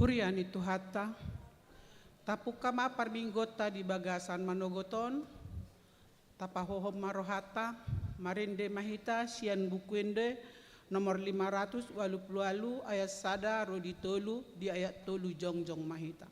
Huriani Tuhata, tapukama parminggota di bagasan manogoton, tapahohom marohata, marinde mahita sian bukuende nomor 500 walu ayat sada rodi tolu di ayat tolu jongjong mahita.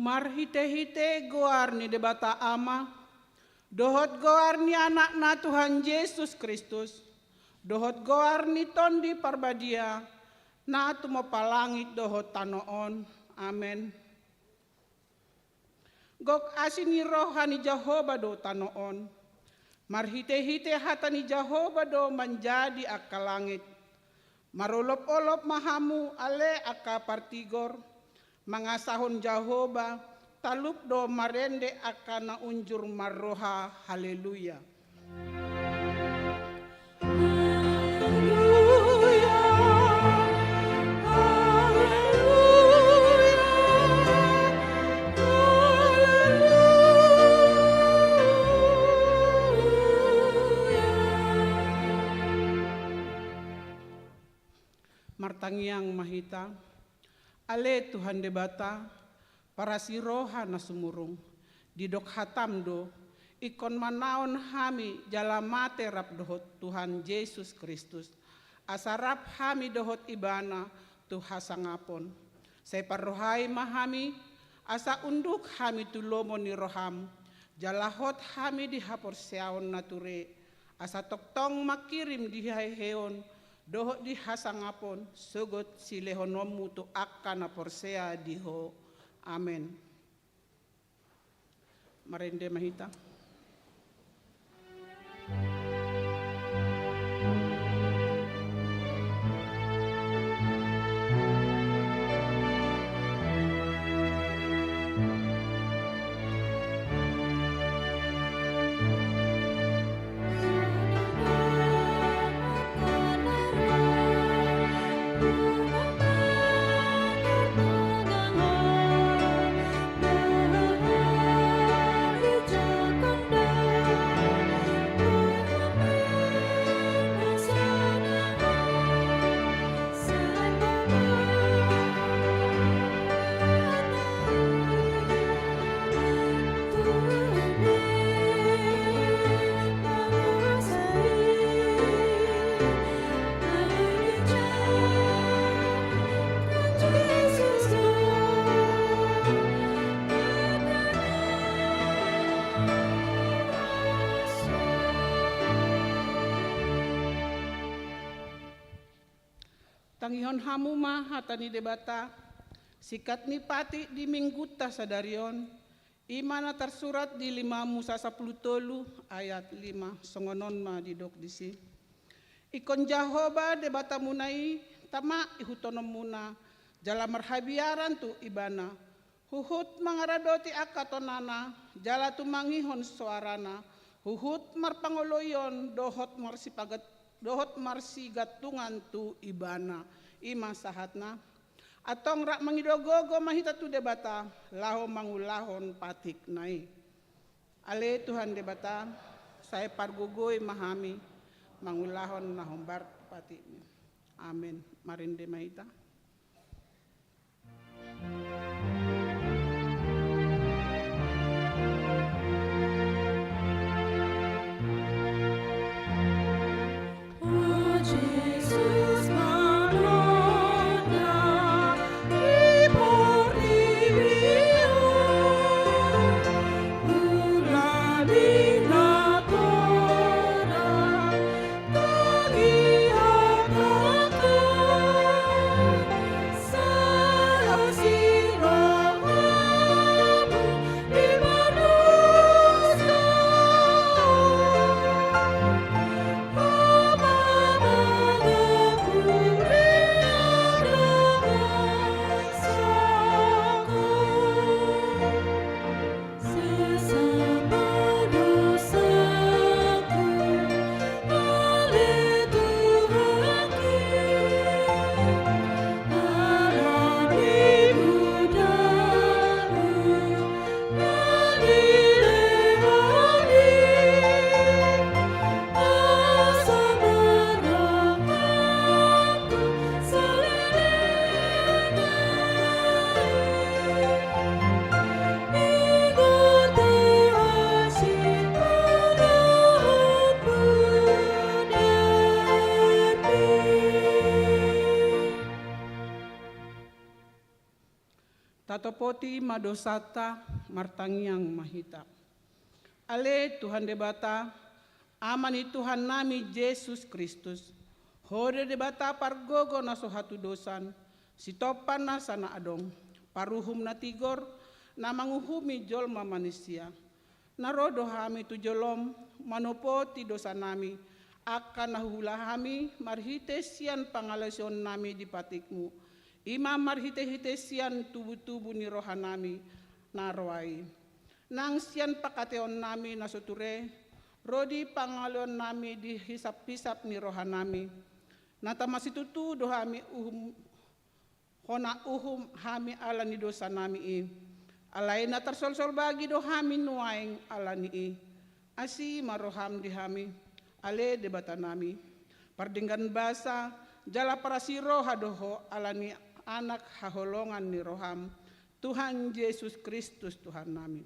Marhite-hite goar ni debata ama, dohot goar ni anak na Tuhan Yesus Kristus, dohot goar ni tondi parbadia, na tumo palangit dohot tanoon, amen. Gok asini rohani Jehovah do tanoon, marhite-hite hatani Jehovah do menjadi akalangit, marolop-olop mahamu ale aka partigor, mangasahon Jehovah talup do marende akana unjur marroha, haleluya. Martangiang mahita, ale Tuhan debata, para siroha na sumurung, didok hatam do, ikon manaon hami jalamate rap dohot Tuhan Yesus Kristus, asarap hami dohot ibana tuhasangapon, say parrohai mahami, asa unduk hami tulomo ni roham, jalahot hami dihapor seaon nature, asa toktong makirim dihaheon, dohot di hasangapon sugot silehonomu tu akana porsea diho, amen. Marende mahita. Tangihon hamu ma hatani debata, Sikat ni pati di mingguta sadarion, imana tersurat di 5 Musa 10 ayat 5, songonon ma didok disi. Ikon Jahoba debata munai, tama ihutonom muna, jala marhabiaran tu ibana, huhut mangaradoti akatonana, jala tu mangihon suarana, huhut marpangoloyon, dohot marsigatungan tu ibana, ima sahatna. Atong rak mangidogogo mahita tu debata, laho mangulahon patik nai. Ale Tuhan debata, saya pargugoi mahami, mangulahon nahombar patik. Amin. Marinde mahita. Tatopoti madosata martangiang mahita. Ale Tuhan debata, amani Tuhan nami Yesus Kristus. Hode debata pargogo na sohatu dosan, sitopan na sana adong, paruhum na tigor, na manguhumi jolma manusia. Narodo hami tu jolom, manopoti dosa nami, akan nahulahami marhitesian pangalasyon nami di patikmu. Ima marhite-hitesian tubuh-tubuh ni rohanami narwai. Nang sian pakateon nami nasuture, rodi pangalon nami di hisap-hisap ni rohanami. Natamasitutu dohami uhum hami ala ni dosa nami alai na tersol-sol bagi dohami nuaing ala ni asi maroham dihami, ale debata nami. Pardinggan basa, jala parasiro hadoho ala ni anak haholongan ni roham, Tuhan Yesus Kristus Tuhan nami.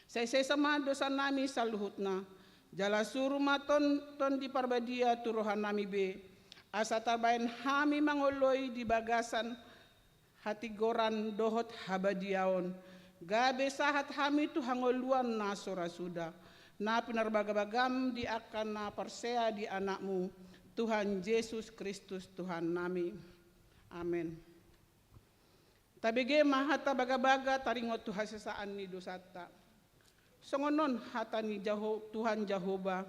Saya sama dosa nami saluhutna, jala surumaton ton di parbadia tu rohan nami be, asa tarbain hami mangoloi di bagasan hati goran dohot habadiaon, gabe sahat hami tu hangoluan na sorasuda, na pinarbagabagam di akan na persea di anakmu, Tuhan Yesus Kristus Tuhan nami. Amin. Tabige mahata baga-baga taringot tu hasesaan ni dosata. Songonon hata ni Tuhan Jahoba.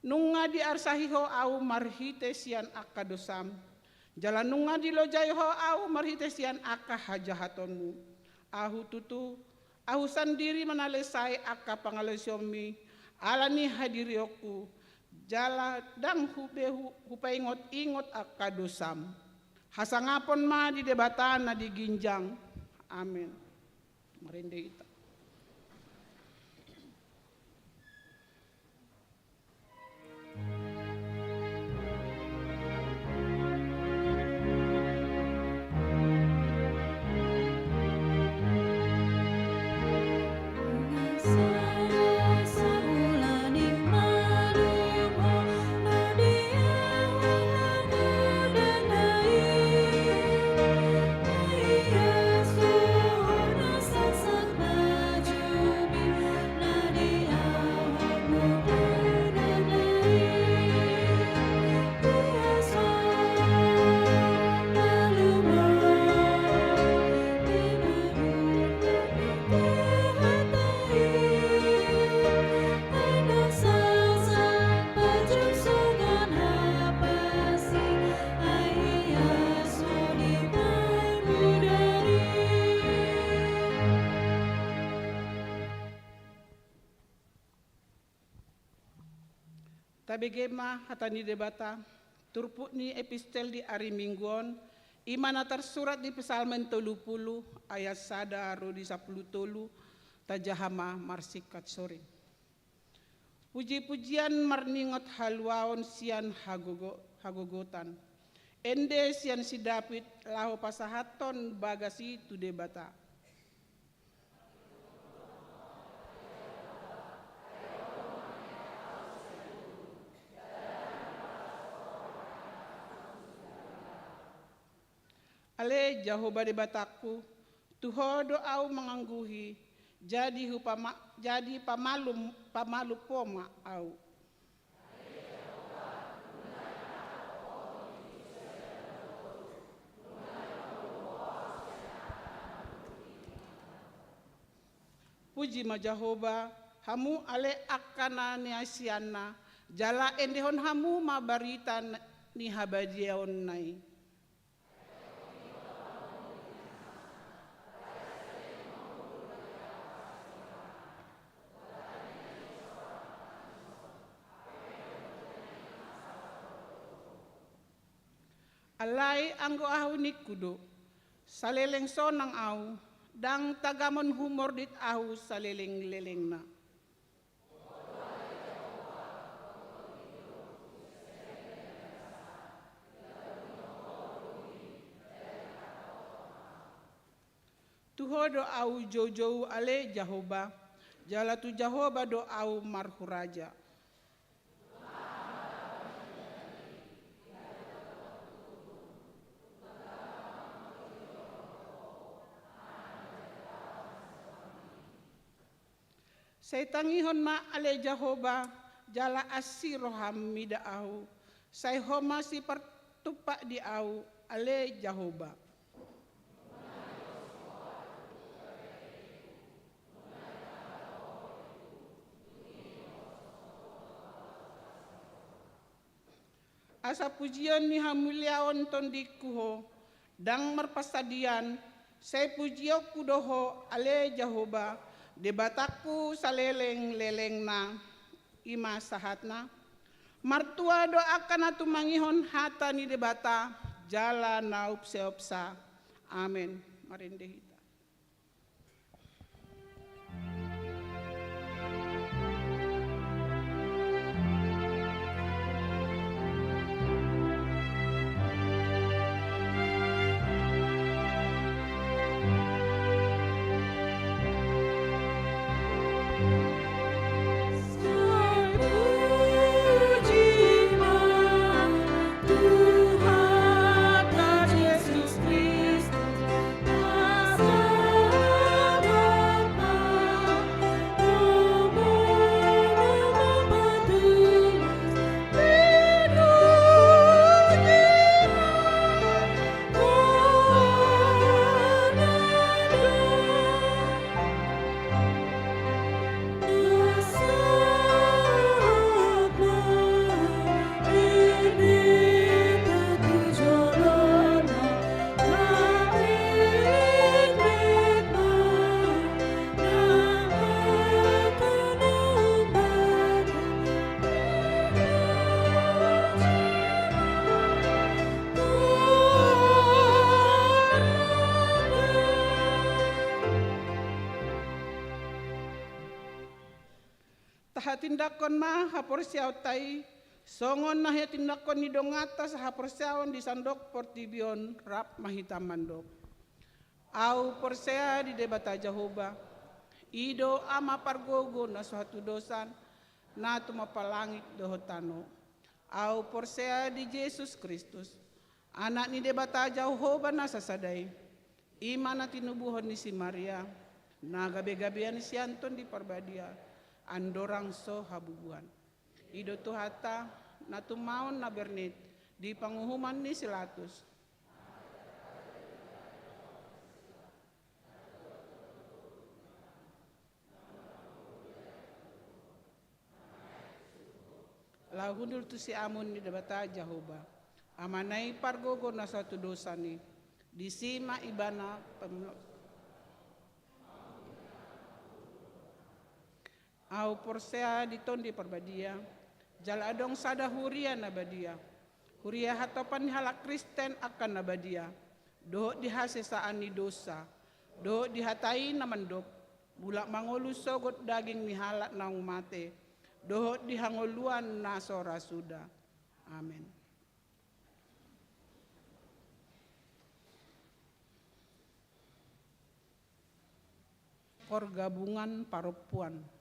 Nunga di arsahiho au marhitesian akka dosam. Jalan nunga di lojaiho au marhitesian akka hajahatonmu. Ahu tutu, ahu sandiri manalesai akka pangalesyomi. Alani hadirioku. Jala dang hupaingot-ingot akka dosam. Hasangapon ma di debatan na di ginjang. Amin. Marinde ita. Yesus, Tabegema hatani debata, turput ni epistel di ari mingguan, imana tersurat di Psalmen 30 ayat 1 ro di 10 tolu tajahama marsikat sore. Puji-pujian marningot halwaon sian hagogotan. Ende sian si David lahu pasahaton bagasi tu debata. Ale Jehovah debataku, tuho doau mengangguhi, jadi pamalu poma au. Puji ma Jehovah, hamu ale akana ni asiana, jala endehon hamu ma barita ni habadiaon nai. Alai anggo ahu nikudo, saleleng sonang au, dang tagamon humor dit ahu saleleng leleng na. Tuho do au jojo ale Jehovah, jala tu Jehovah do au marhuraja. Saya tangihon ma ale Jehovah jala asiroham mida au. Saya homa si pertupak di au ale Jehovah. Asa pujian ni hamuliaon tondikuho dang merpasadian saya pujio kudoho ale Jehovah. Debataku saleleng leleng na ima sahatna martua doakan atu mangihon hata ni debata jala naup seopsa amen marindehita. Tindakon ma haporsiaw tay songon na tindakon ni dongata sa haporsiawan di sandok portibion rap mahita mandok au porsea di debata Jehovah ido ama pargogo na suatu dosan na tumapalangit dohotano au porsea di Yesus Kristus anak ni debata Jehovah na sasadai imana tinubuhon ni si Maria na gabe-gabean si Anton di Parbadia andorang so habubuan. Ido tuhata na tumaon na bernet di panguhuman ni Silatus. Lahundul tu si amun ni debata Jehovah. Amanai pargogo na satu dosa ni. Disima ibana au porsea di tondi Parbadia Jaladong sada huria nabadia. Huria hatopan halak Kristen akan nabadia. Doh dihasesaan ni dosa. Doh dihatai namandop. Bulak mangolu sogot daging ni halak naung mate. Doh dihangoluan nasora sudah. Amin. Pergabungan Perempuan.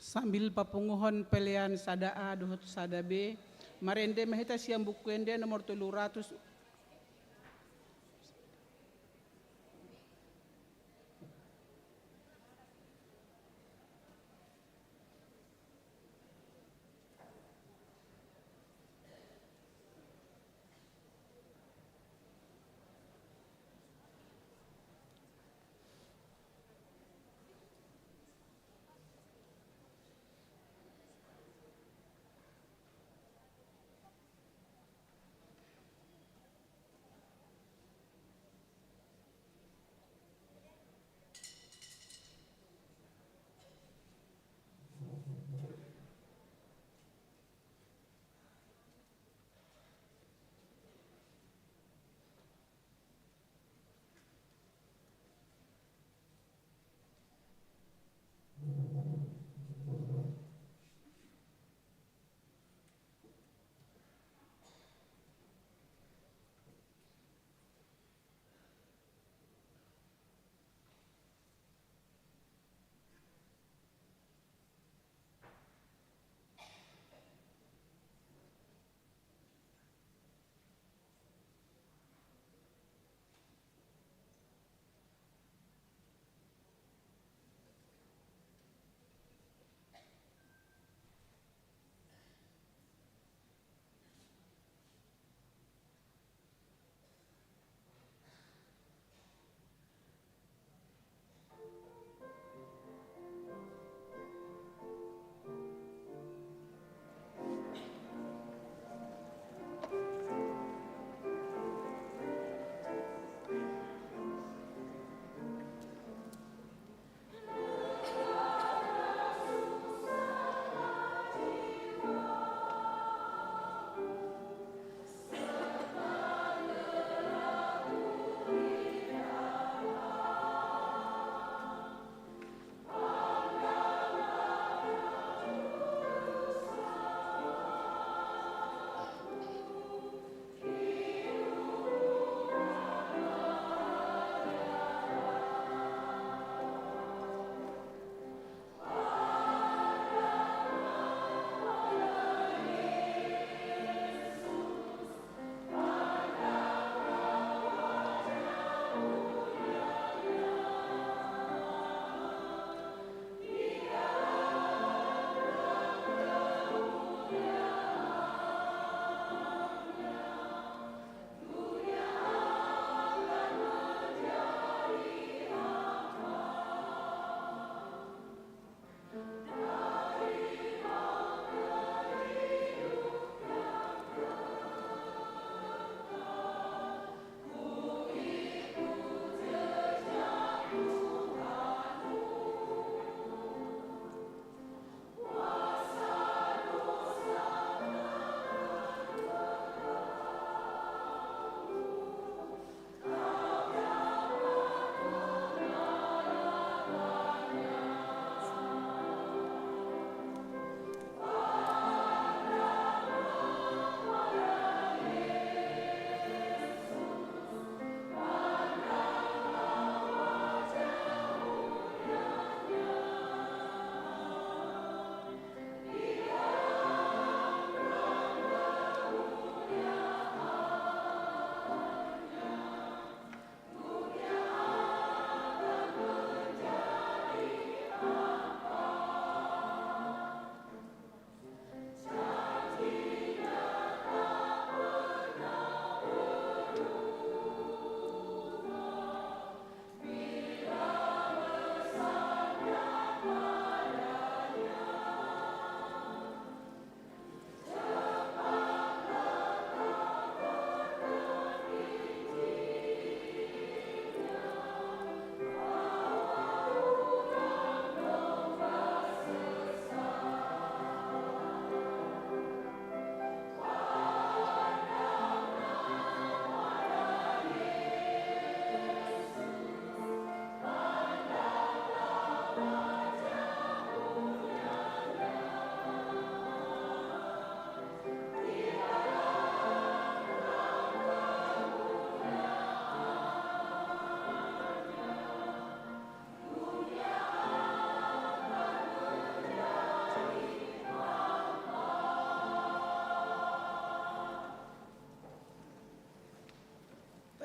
Sambil papunguhon pelian sada A duhut sada B, marende mahita siang bukuende nomor 300.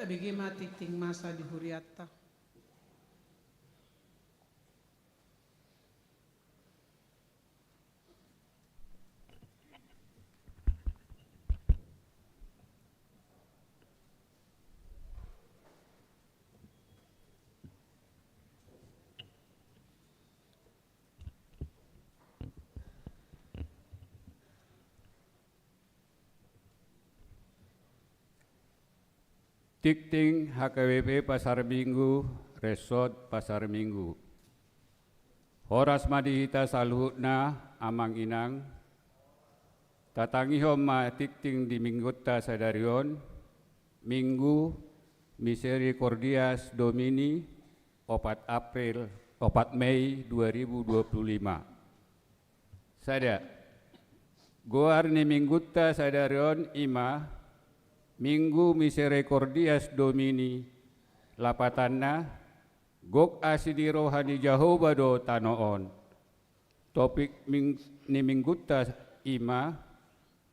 abigi mati ting masa di huriatta. Tikting HKBP Pasar Minggu, Resort Pasar Minggu. Horas madihita saluhutna amang inang, tatangihom ma tikting di minggutta sadarion, Minggu Misericordias Domini 4 Mei 2025. Sada, goar ni minggutta sadarion ima, Minggu Misericordias Domini lapatanna gok asidi rohani Jehovah do tanoon. Topik ni minggutta ima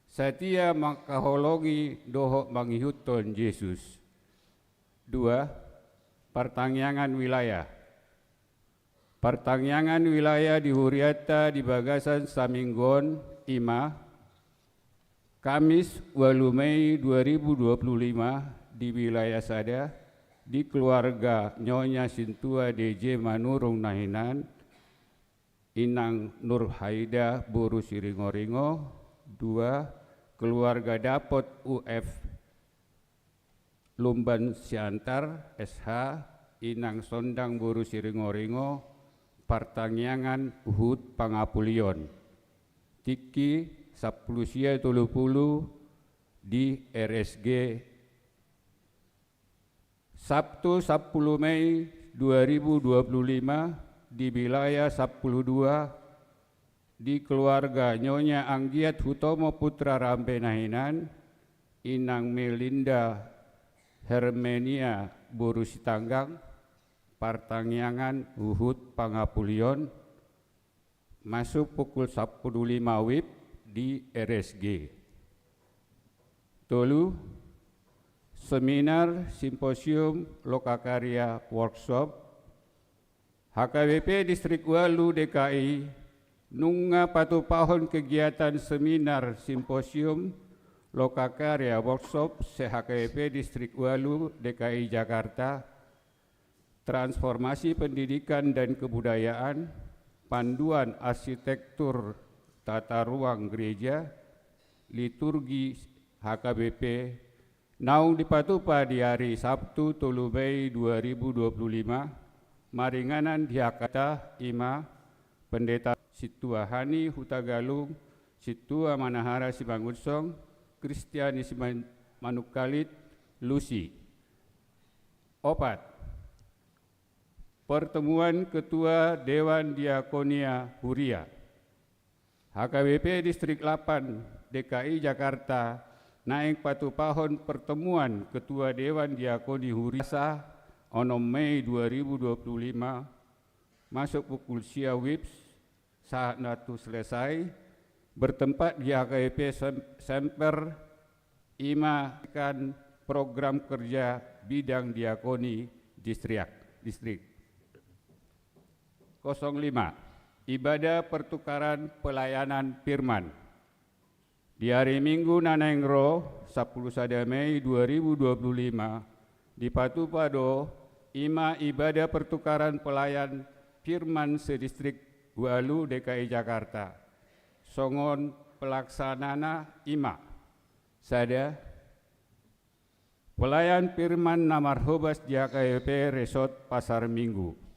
satia makaholongi doho mangihuton Yesus. 2. Pertangyangan wilayah. Pertangyangan wilayah di Huriata di Bagasan Saminggon ima Kamis 8 Mei 2025 di wilayah Sada di keluarga Nyonya Sintua DJ Manurung Nahinan Inang Nur Haida Buru Siringoringo. 2. Keluarga Dapot UF Lumban Siantar SH Inang Sondang Buru Siringoringo Partangyangan Uhud Pangapulion. Tiki Sapulusia 30 di RSG Sabtu 10 Mei 2025 di wilayah 12 di keluarga Nyonya Anggiat Hutomo Putra Rampe Nahinan Inang Melinda Hermenia Borusitanggang Partangyangan Uhud Pangapulion masuk pukul 10.05 WIB di RSG. Tolu, seminar simposium lokakarya workshop HKBP Distrik Walu DKI nunga patu pahon kegiatan seminar simposium lokakarya workshop HKBP Distrik Walu DKI Jakarta transformasi pendidikan dan kebudayaan panduan arsitektur tata ruang gereja, liturgi HKBP, naung dipatupa di hari Sabtu 3 Mei 2025, maringanan di Hakata Ima, Pendeta Situa Hani Hutagalung, Situa Manahara Simangunsong, Kristiani Manukalit, Lucy. 4. Pertemuan Ketua Dewan Diakonia Huria. HKBP Distrik 8 DKI Jakarta naik patu pahon pertemuan Ketua Dewan Diakoni Huria 6 Mei 2025 masuk pukul sia WIBS saat natu selesai bertempat di HKBP Semper Imakan program kerja bidang diakoni distrik. 05. Ibadah pertukaran pelayanan firman. Di hari Minggu Nanengro 10 Mei 2025 di Patupado Ima ibadah pertukaran pelayan firman sedistrik Walu DKI Jakarta. Songon pelaksanana Ima. Sada pelayan firman Namarhobas JKP Resort Pasar Minggu.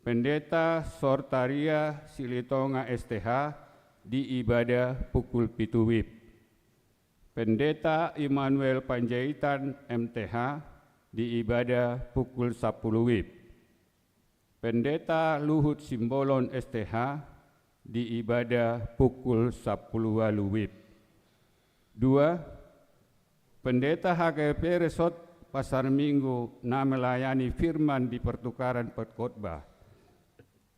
Pendeta Sortaria Silitonga STH di ibadah pukul 7 WIB. Pendeta Immanuel Panjaitan MTH di ibadah pukul 10 WIB. Pendeta Luhut Simbolon STH di ibadah pukul 10 WIB. 2. Pendeta HKBP Resort Pasar Minggu melayani firman di pertukaran khotbah.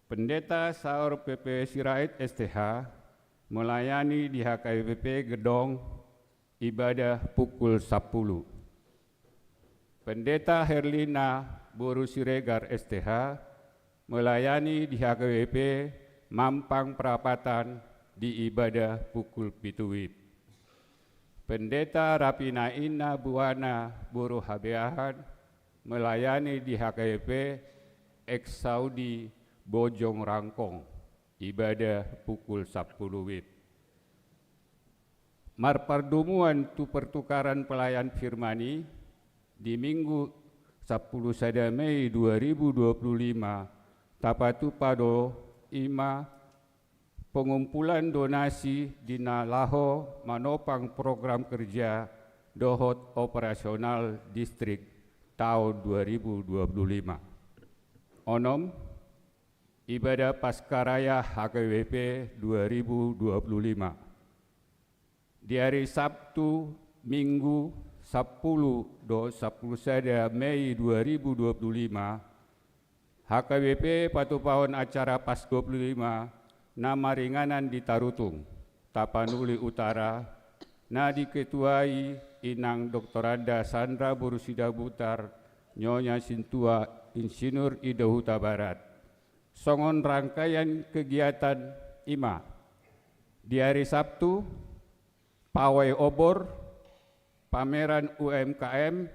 Pendeta Saur PP Sirait STH melayani di HKBP Gedong ibadah pukul 10. Pendeta Herlina Boru Siregar STH melayani di HKBP Mampang Perapatan di ibadah pukul 7 WIB. Pendeta Rapina Ina Buana Boru Habeahan melayani di HKBP Ex Saudi Bojong Rangkong, ibadah pukul 10 WIB. Marpardumuan tu pertukaran pelayan firmani di Minggu 10 sada Mei 2025 tapatu pado ima pengumpulan donasi di Nalaho manopang program kerja dohot operasional distrik tahun 2025. Onom ibadah Paskaraya HKBP 2025. Di hari Sabtu, Minggu 10 sada Mei 2025, HKBP Patupahon acara PAS 25 nama ringanan di Tarutung, Tapanuli Utara, na diketuai Inang Dr. Ada Sandra Borusida Butar, Nyonya Sintua Insinyur Ida Huta Barat. Songon rangkaian kegiatan IMA. Di hari Sabtu, pawai obor, pameran UMKM,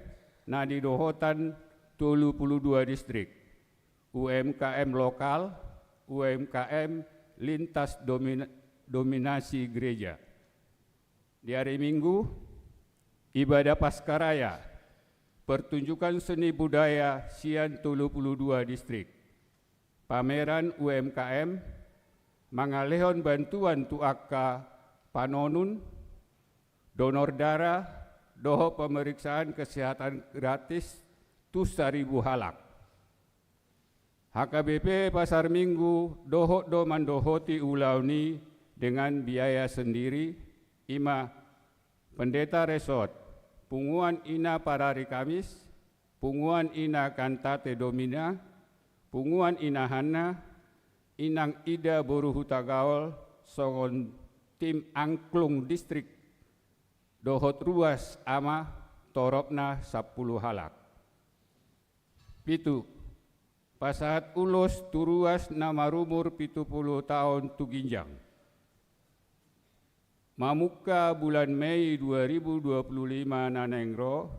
na di dohotan 32 distrik, UMKM lokal, UMKM lintas dominasi gereja. Di hari Minggu, ibadah Paskaraya, pertunjukan seni budaya Sian 32 distrik, pameran UMKM, mangalehon bantuan tuaka panonun, donor darah, doho pemeriksaan kesehatan gratis tu 1.000 halak. HKBP Pasar Minggu doho do mandohoti ulauni dengan biaya sendiri. Ima pendeta resort, punguan ina pada hari Kamis, punguan ina kantate domina, punguan ina hana, inang ida boru hutagaol, songon tim angklung distrik dohot ruas ama toropna 10 halak. Pitu, pasahat ulos turuas nama rumur 70 tahun tu ginjang. Mamuka bulan Mei 2025 nanengro,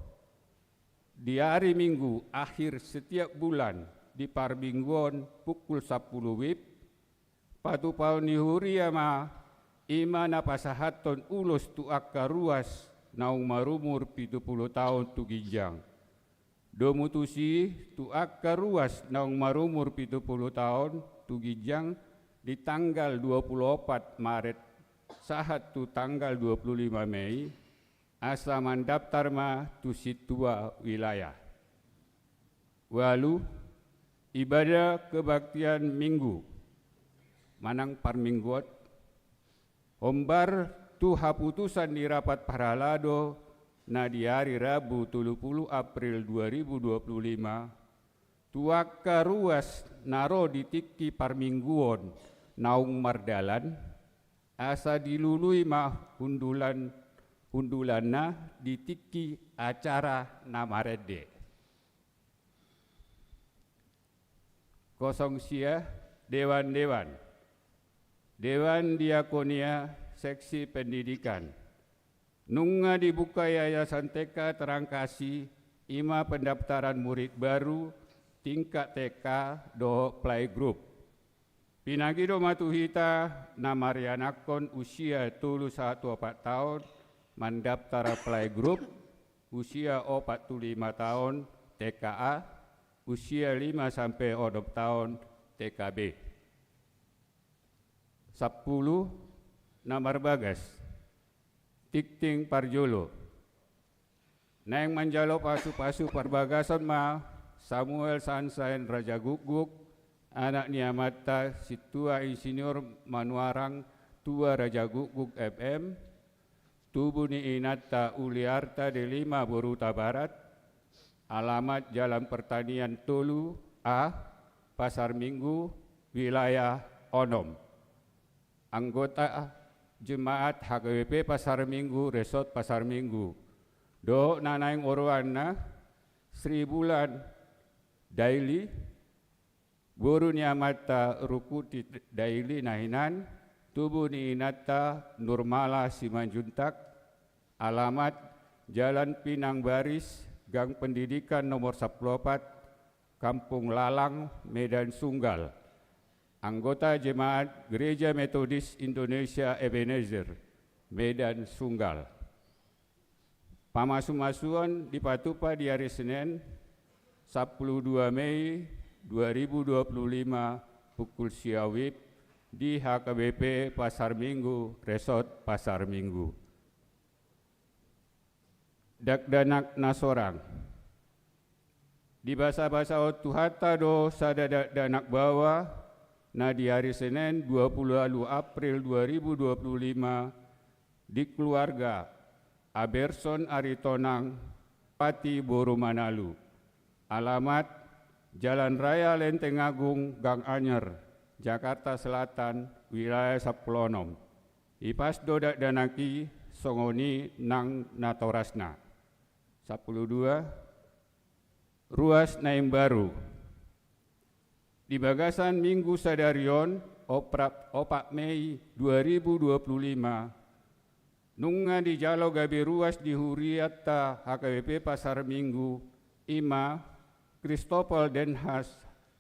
di hari Minggu akhir setiap bulan di Parbinggon pukul 10 WIB, Patupahon nihuri ama ima na pasahaton ulos tu akka ruas naung marumur 70 tahun tu ginjang. Domutusi tu akka ruas naung marumur 70 tahun tu ginjang di tanggal 24 Maret sahat tu tanggal 25 Mei asa mandaftar ma tu situa wilayah. Walu ibadah kebaktian Minggu manang parmingguot ombar tu haputusan di rapat paralado na di hari Rabu 30 April 2025 tuaka ruas naro di tiki parmingguon naung mardalan asa dilului mah hundulanna di tiki acara namarede. Kosong sia dewan-dewan. Dewan Diakonia Seksi Pendidikan. Nunga dibuka Yayasan TK Terangkasi, ima pendaftaran murid baru tingkat TK do playgroup. Pinagido matuhita namarianakon usia 31 tahun mandaftar playgroup, usia 45 tahun TKA, usia 5 sampai 10 tahun TKB. 10 Namar Bagas, Tikting Parjolo. Neng manjalo pasu-pasu perbagasan ma Samuel Sansain Raja Guguk, anak niamata Situa Insinyur Manuarang Tua Raja Guguk FM, tubuh ni Inata Uliarta de 5 Boruta Barat, alamat Jalan Pertanian Tolu A, Pasar Minggu, wilayah Onom. Anggota Jemaat HKBP Pasar Minggu, Resort Pasar Minggu. Do nanaing oroana Sri Bulan Daily, Guru Nyamata Rukuti Daily Nahinan, Tubuh Niinata Nurmala Simanjuntak, alamat Jalan Pinang Baris, Gang Pendidikan nomor 14, Kampung Lalang, Medan Sunggal. Anggota Jemaat Gereja Metodis Indonesia Ebenezer, Medan Sunggal. Pamasu-masuan di Patupa di hari Senin 12 Mei 2025 pukul siawib di HKBP Pasar Minggu, Resort Pasar Minggu. Dakdanak nasorang. Di bahasa-bahasa Tuhata do sadadak danak bawa, nah di hari Senin 20 April 2025 di keluarga Aberson Aritonang, Pati Boru Manalu. Alamat Jalan Raya Lenteng Agung, Gang Anyer, Jakarta Selatan, wilayah Saplonom. Ipas dodak danaki songoni nang natorasna. 12 Ruas Naim Baru. Di Bagasan Minggu Sadarion, opak Mei 2025, nunga di Jalo Gabe Ruas di Huriata HKBP Pasar Minggu, Ima, Kristopel Denhas,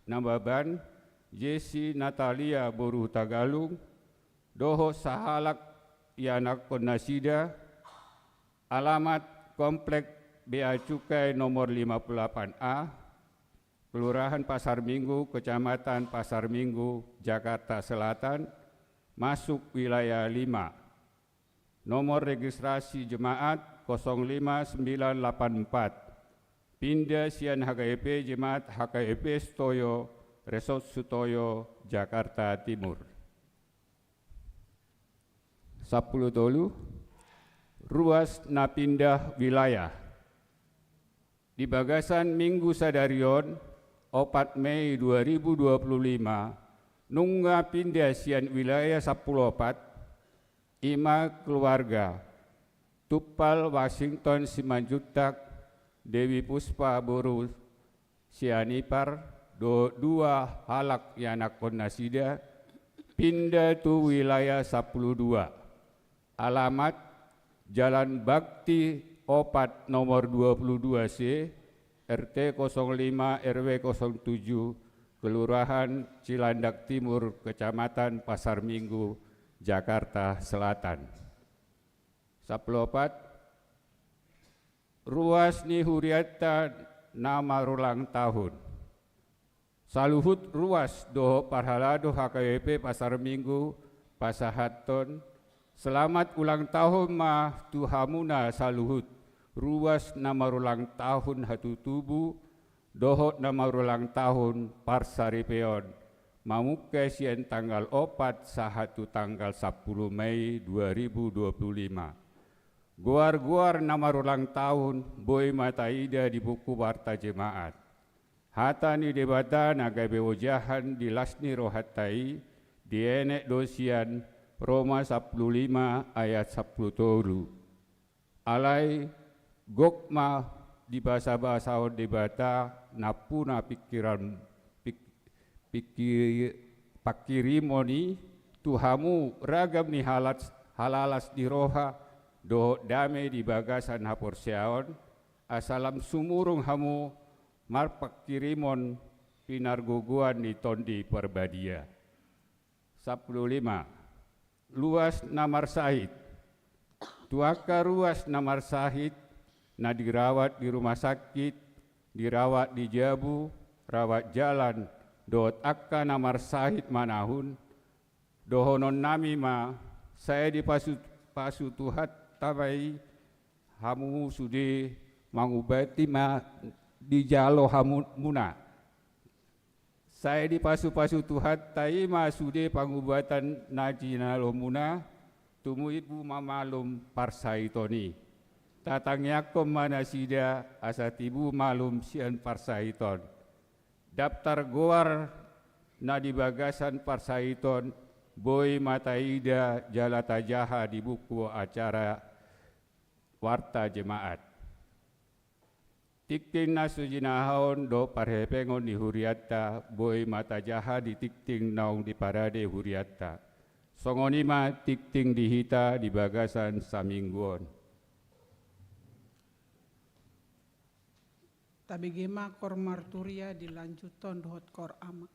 Nambaban, Jesi Natalia Boru Tagalung, Doho Sahalak Yanak Konasida, alamat Komplek Bea Cukai nomor 58A, Kelurahan Pasar Minggu, Kecamatan Pasar Minggu, Jakarta Selatan, masuk wilayah 5. Nomor registrasi jemaat 05984. Pindah Sian HKEP Jemaat HKEP Stoyo, Resort Sutoyo, Jakarta Timur. 10 tolu, ruas napindah wilayah. Di Bagasan Minggu Sadarion, 4 Mei 2025, nungga pindah sian wilayah 14, ima keluarga, Tupal Washington Simanjuntak, Dewi Puspa Boru Sianipar, 2 halak yanak konasida, pindah tu wilayah 12. Alamat Jalan Bakti Opat nomor 22C, RT 05 RW 07, Kelurahan Cilandak Timur, Kecamatan Pasar Minggu, Jakarta Selatan. 14 Ruas ni Huriata nama ulang tahun. Saluhut ruas doho parhalado HKBP Pasar Minggu, Pasahaton. Selamat ulang tahun mah Tuhamuna saluhut. Ruas nama ulang tahun hatu tubuh, dohot nama ulang tahun Parsaripeon, mamuke sian tanggal 4 sahatu tanggal 10 Mei 2025. Guar-guar nama ulang tahun Boy Mataida di buku Warta Jemaat. Hatani debata nagai bewojahan di lasni rohatai di enek dosian Roma 15 ayat 10 tolu. Alai gokma di bahasa-bahasa debata napuna pikiran pakirimoni tuhamu ragam ni halalas di roha do dame di Bagasan haporseaon asalam sumurung hamu marpakirimon pinargoguan di tondi perbadia. 15 Luas Namar Sahid. Tuaka ruas Namar Sahid na dirawat di rumah sakit, dirawat di Jabu, rawat jalan, dot akka Namar Sahid manahun, dohonon nami ma, saya di pasu Tuhan tabai, hamu sudi mangubati ma di jalo hamu muna. Saya di pasu Tuhan tai ma sudi pangubatan naji nalomuna, tumu ibu mamalum parsaitoni. Tatangyakom manasida asatibu malum sian parsaiton. Daftar goar na di Bagasan Parsaiton, Boy Mataida Jalatajaha di buku acara Warta Jemaat. tikting na sujinahon do parhepengon di huriatta, boy mata jaha di tikting naung di parade huriatta. Songonima tikting dihita di bagasan samingguon. Tabigema kor marturia dilanjuton dohot kor ama.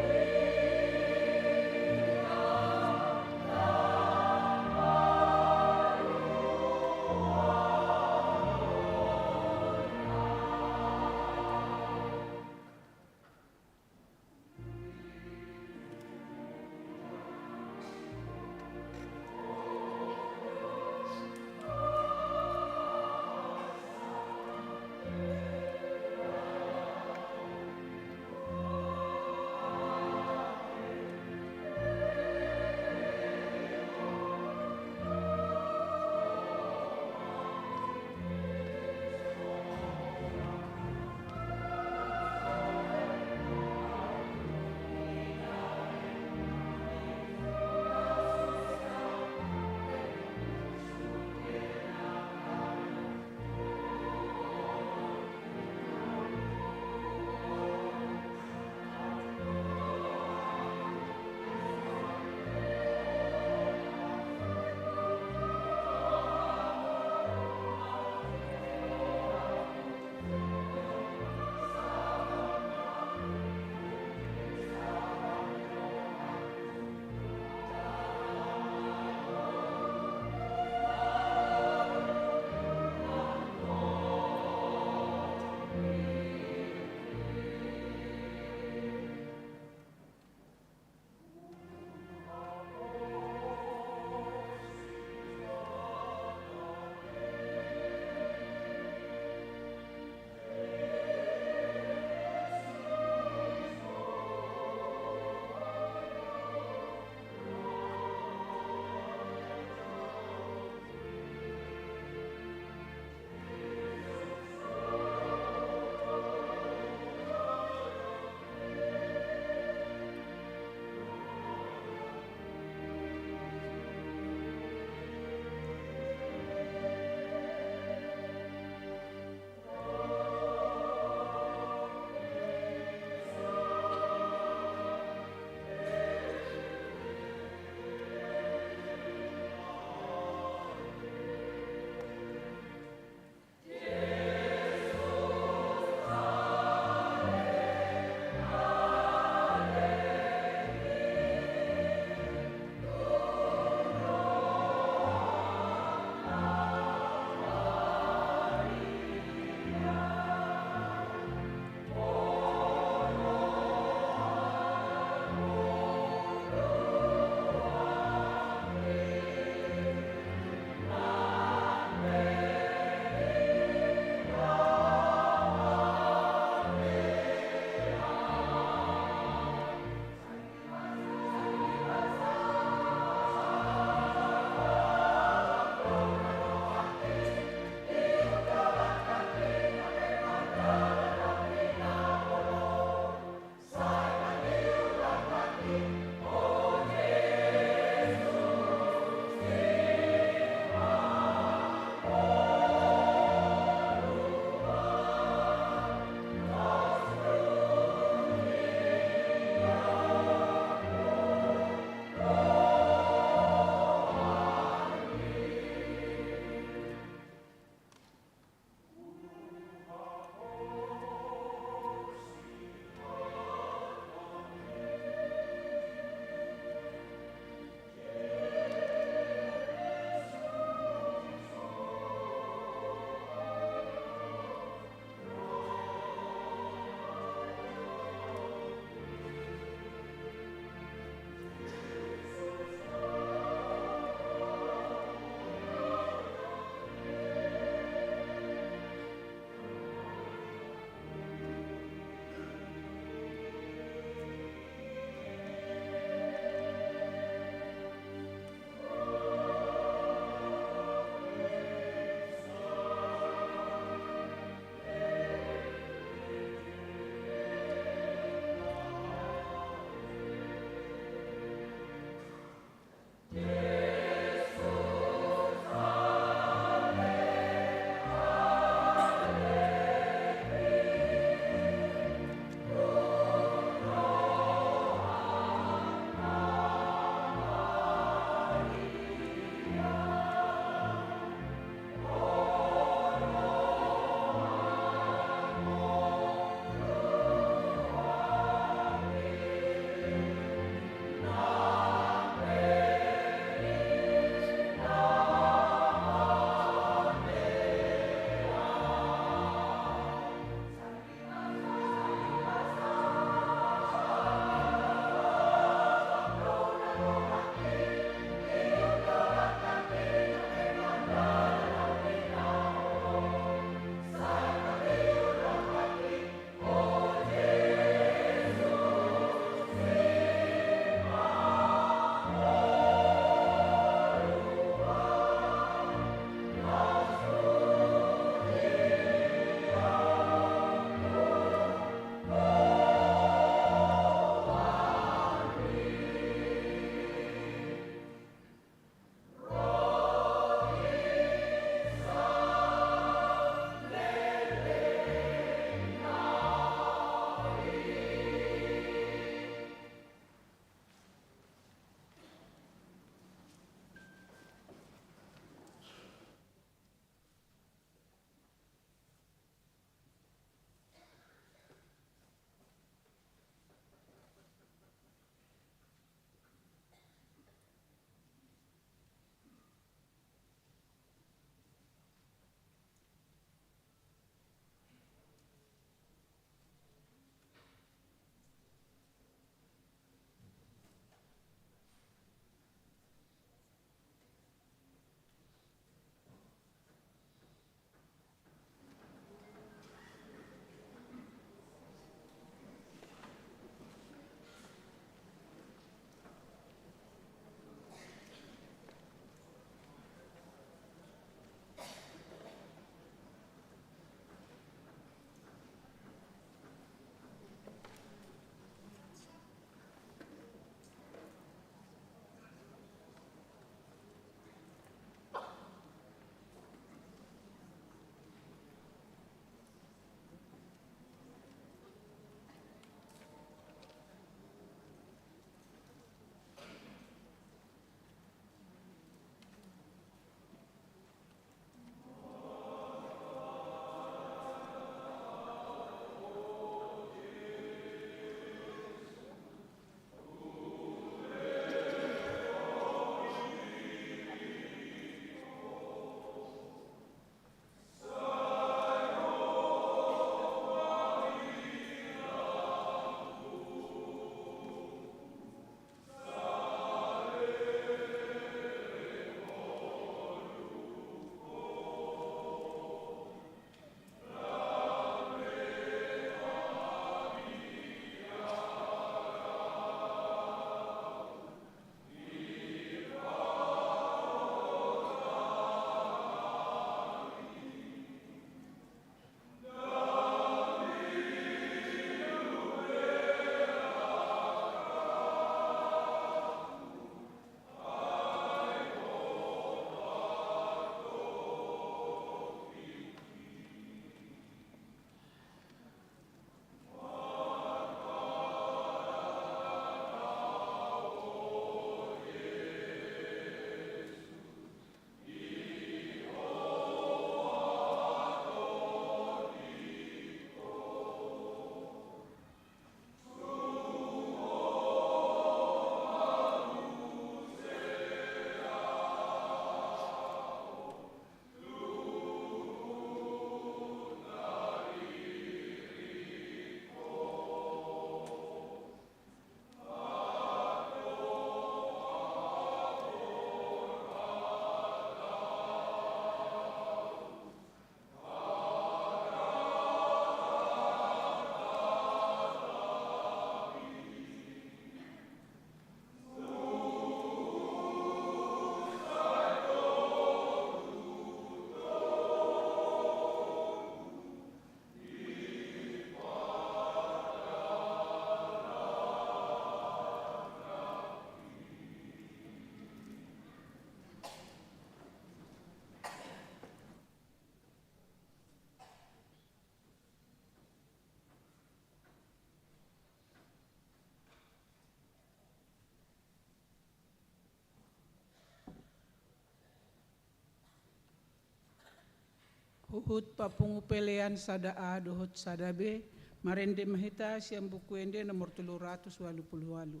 Huhut papungupelean sada A dohot sada B, marende mahita siang buku ende nomor 388.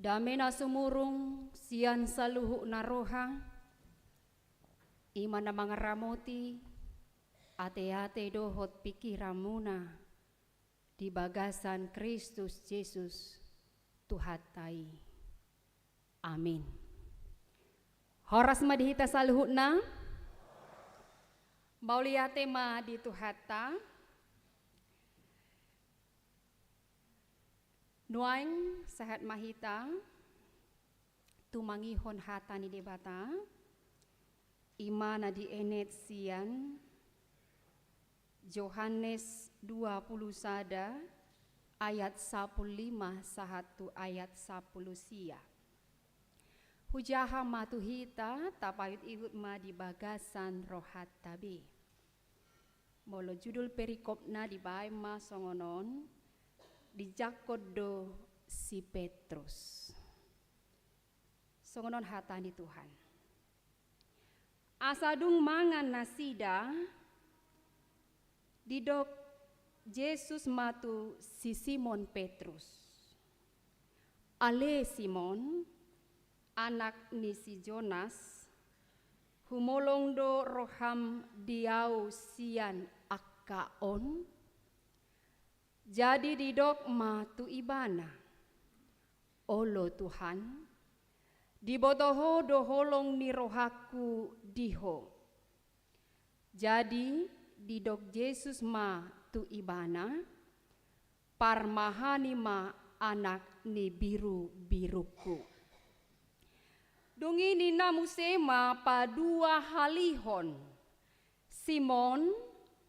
damena sumurung sian saluhu naroha imana mangaramoti ate-ate dohot pikiramuna di bagasan Kristus Yesus Tuhatai. Amin. Horas madihita saluhuna mauliate ma di Tuhata nuaing sehat mahita tumangihon hata ni debata imana di enet sian Yohanes 20 sada ayat 15 sahatu ayat 10 sia. Hujaha matuhita tapayut ihut ma di bagasan rohat tabi. Molo judul perikopna di bae ma songonon di Jakodo si Petrus. Songonon hatani Tuhan. Asadung mangan nasida didok Yesus matu si Simon Petrus. Ale Simon anak ni si Jonas humolong do roham diau sian akaon. Jadi didok matu ibana. Olo Tuhan, dibotoho do holong ni rohaku diho. Jadi didok Yesus ma tu ibana, parmahani ma anak ni biru-biruku. Dungi ni namusema padua halihon, Simon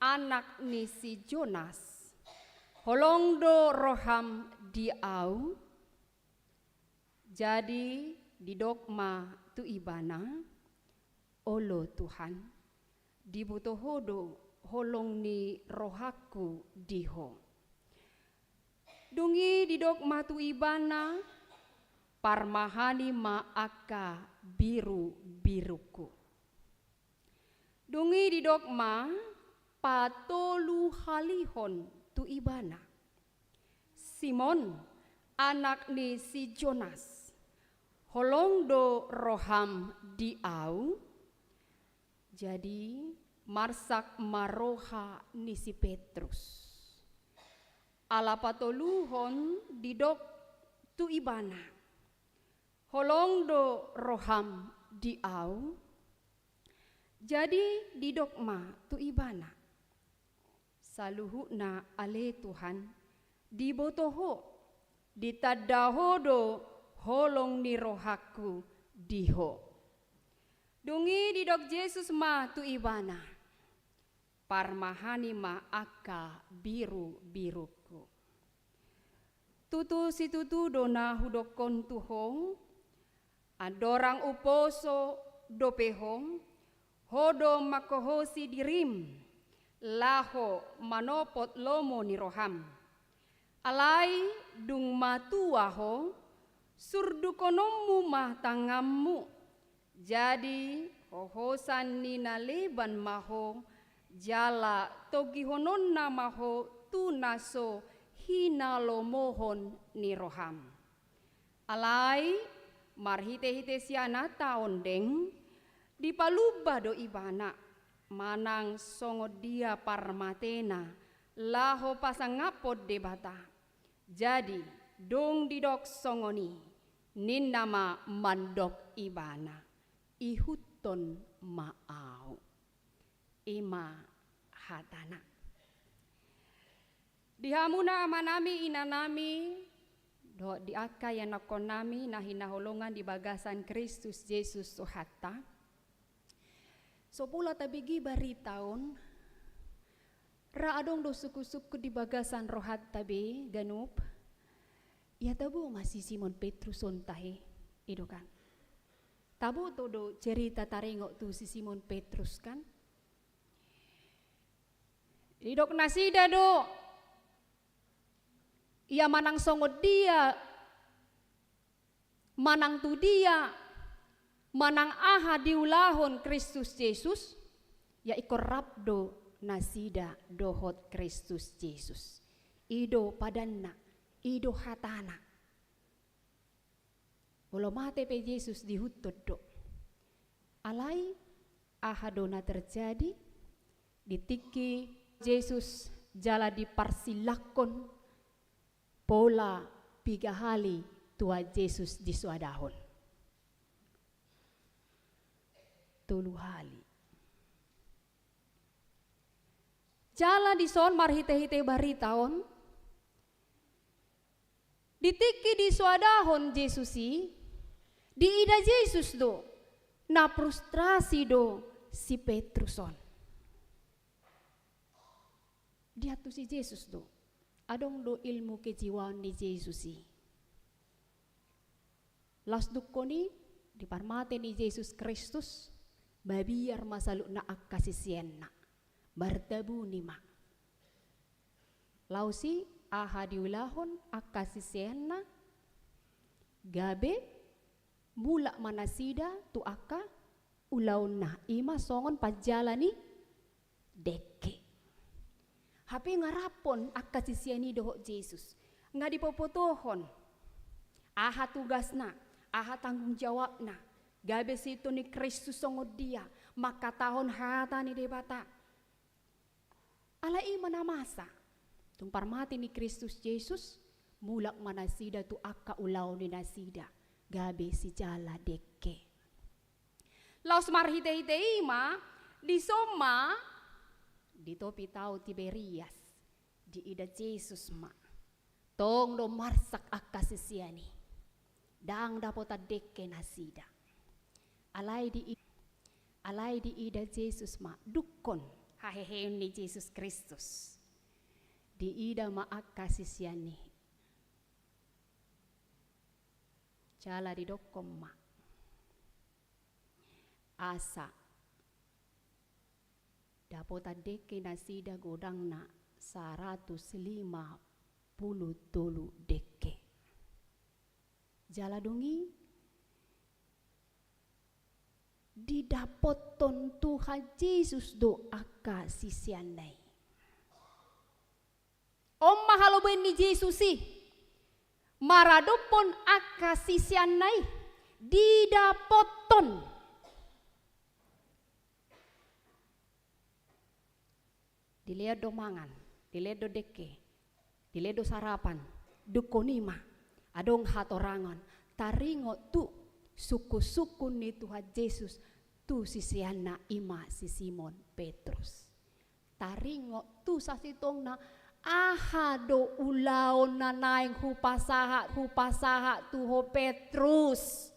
anak ni si Jonas. Holongdo roham diau, jadi didokma tu ibana, olo Tuhan, dibutohodo holong ni rohaku diho. Dungi didokma tu ibana, parmahani ma aka biru-biruku. Dungi didokma patolu halihon tu ibana. Simon anak ni si Jonas holong do roham diau, jadi marsak maroha ni si Petrus. Ala patoluhon didok tu ibana holong do roham diau, jadi didok ma tu ibana. Saluhu na ale Tuhan dibotoho ditadahodo holong ni rohaku diho. Dungi didok Yesus ma tu ibana, parmahani ma aka biru-biruku. Tutu si tutu dona hudokon tuhong, adorang uposo dopehong, hodo makohosi dirim, laho manopot lomo ni roham. Alai dung matuaho surdukonomu mah tangammu. Jadi hohosan ni naleban maho jala togihonon namaho tunaso hinalomohon ni roham. Alai marhite-hite siana taondeng dipaluba do ibana. Manang songo dia parmatena laho pasangapod debata. Jadi dong didok songoni nin nama mandok ibana ihuton maau ima hatana. Dihamuna amanami inanami do diaka yang nakonami nahinaholongan di bagasan Kristus Yesus Tuhatta. So pula tabigi bari taon raadong do suku-suku di bagasan rohat tabi ganup ya tabu masih Simon Petrus ontahe itu kan tabu to do cerita taringok tu si Simon Petrus kan idok nasida do ia manang songod dia manang tu dia manang aha diulahon Kristus Yesus ya ikorabdo nasida dohot Kristus Yesus ido padanna ido hatana Bolo mate pe Yesus dihutut do. Alai ahadona terjadi ditiki Yesus jala diparsilakon pola 3 hali tua Yesus disuadahon. 3 hali. Jala dison marhite-hite baritaon. Ditiki disuadahon Yesusi. Diida Yesus do. Na frustrasi do si Petruson. Dia tu si Yesus do. Adong do ilmu kejiwaan di Yesusi. Las dukoni di parmate ni Yesus Kristus. Babiar masalu na akasisienna. Bartabu nima. Lausi aha diulahon akasisienna. Gabe mula manasida tu aka ulaun na ima songon pajalani deke. Hapi ngarapon akasisiani doho Yesus. Nga dipopotohon. Aha tugasna, aha tanggung jawabna. Gabe situ ni Kristus songod dia. Maka tahun hata ni debata. Ala ima namasa. Tumpar mati ni Kristus Yesus. Mulak manasida tu aka ulaun ni nasida. Gabe si jala deke. Laos marhite-hite ima di soma di topi tau Tiberias di ida Yesus ma. Tong do marsak akasisiani. Dang dapota deke nasida. Alai di ida Yesus ma dukon hahehe ni Yesus Kristus. Di ida ma akasisiani. Jala di dokom ma. Asa. Dapota deke nasida godang na 150 deke. Jala dongi. Didapoton Tuhan Yesus do aka sisianai. Om mahalo ben ni Yesusi. Maradopon aka sisianai didapoton. Diledo mangan, diledo deke, diledo sarapan, dukonima, adong hatorangan, taringo tu suku-suku ni Tuhan Yesus tu sisiana ima si Simon Petrus. Taringo tu sasitong na aha do ulaon na naing hupasaha tuho Petrus.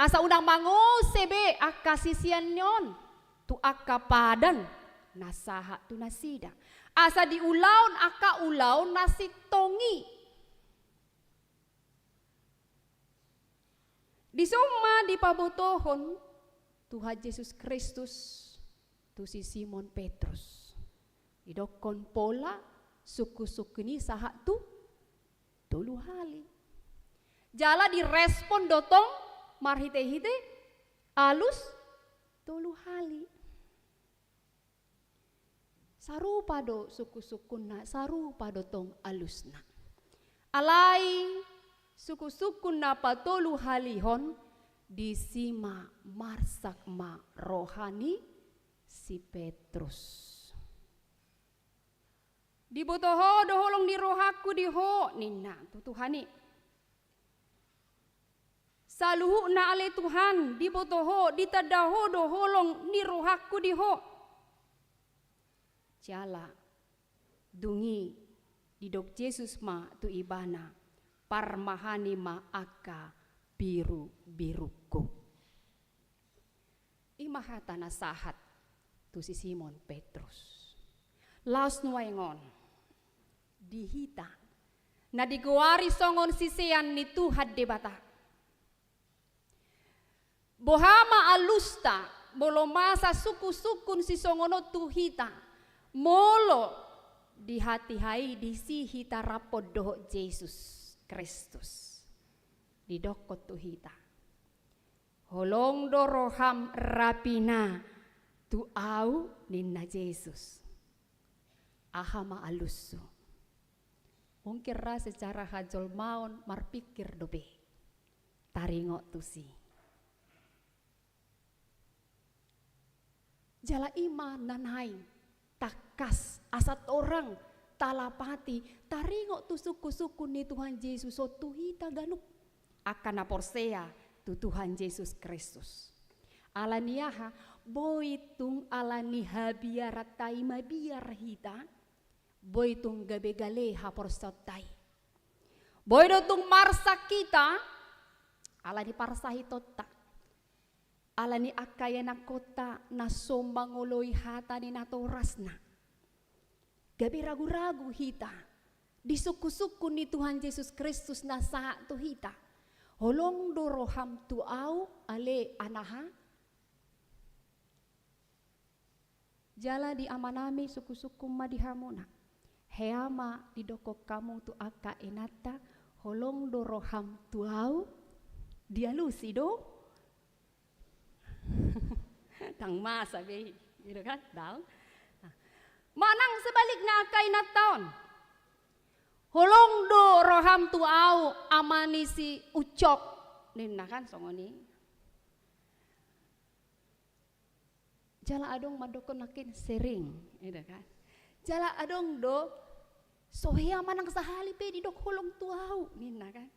Asa unang mangosebe akasisian nyon tu akapadan nasaha tu nasida. Asa diulaon aka ulaon nasitongi. Di soma di pabotohon Tuhan Yesus Kristus tu si Simon Petrus. Idokon pola suku-suku ni saha tu 3 hali. Jala direspon dotong marhite-hite alus 3 hali. Sarupa do suku-sukuna, sarupa dotong alusna. Alai suku-sukuna pa 3 halihon disima marsak ma rohani si Petrus. Dibotoho doholong di rohaku diho nina tutuhani. Saluhu na ale Tuhan dibotoho ditadaho doholong ni rohaku diho. Jala dungi didok Yesus ma tu ibana parmahani ma aka biru-biruku. Imahata nasahat tu si Simon Petrus. Laos nuaingon dihita na digawari songon sisean ni Tuhan debata. Bohama alusta bolo masa suku-sukun si songono tuhita molo di hati-hai di si hita rapod doho Yesus Kristus di dokot tuhita. Holong do roham rapina tu au ninna Yesus. Ahama alusu. Hongkira secara hajol maun marpikir dobe. Taringo tusi. Jala ima nanai takas asat orang talapati taringo tu suku-suku ni Tuhan Yesus so tuhita ganuk akan aporsea tu Tuhan Yesus Kristus. Alaniaha boitung alaniha biaratai mabiar hita boitung gabegale haporsotai. Boitung marsa kita alani parsahitota. Alani akaya na kota na sombangoloy hata ni natorasna. Gabi ragu-ragu hita. Di suku-suku ni Tuhan Yesus Kristus na saha tu hita. Holong doroham tu au ale anaha. Jala di amanami suku-suku madihamona. Heama di doko kamu tu aka enata. Holong doroham tu au. Dialusi do. Tang masa be, gitu kan? Dal. Manang sebalik na kay na taon. Holong do roham tu au amani si ucok ninna kan songoni. Jala adong madokon nakin sering, gitu kan? Jala adong do sohea manang sahali pe di dok holong tu au ninna kan?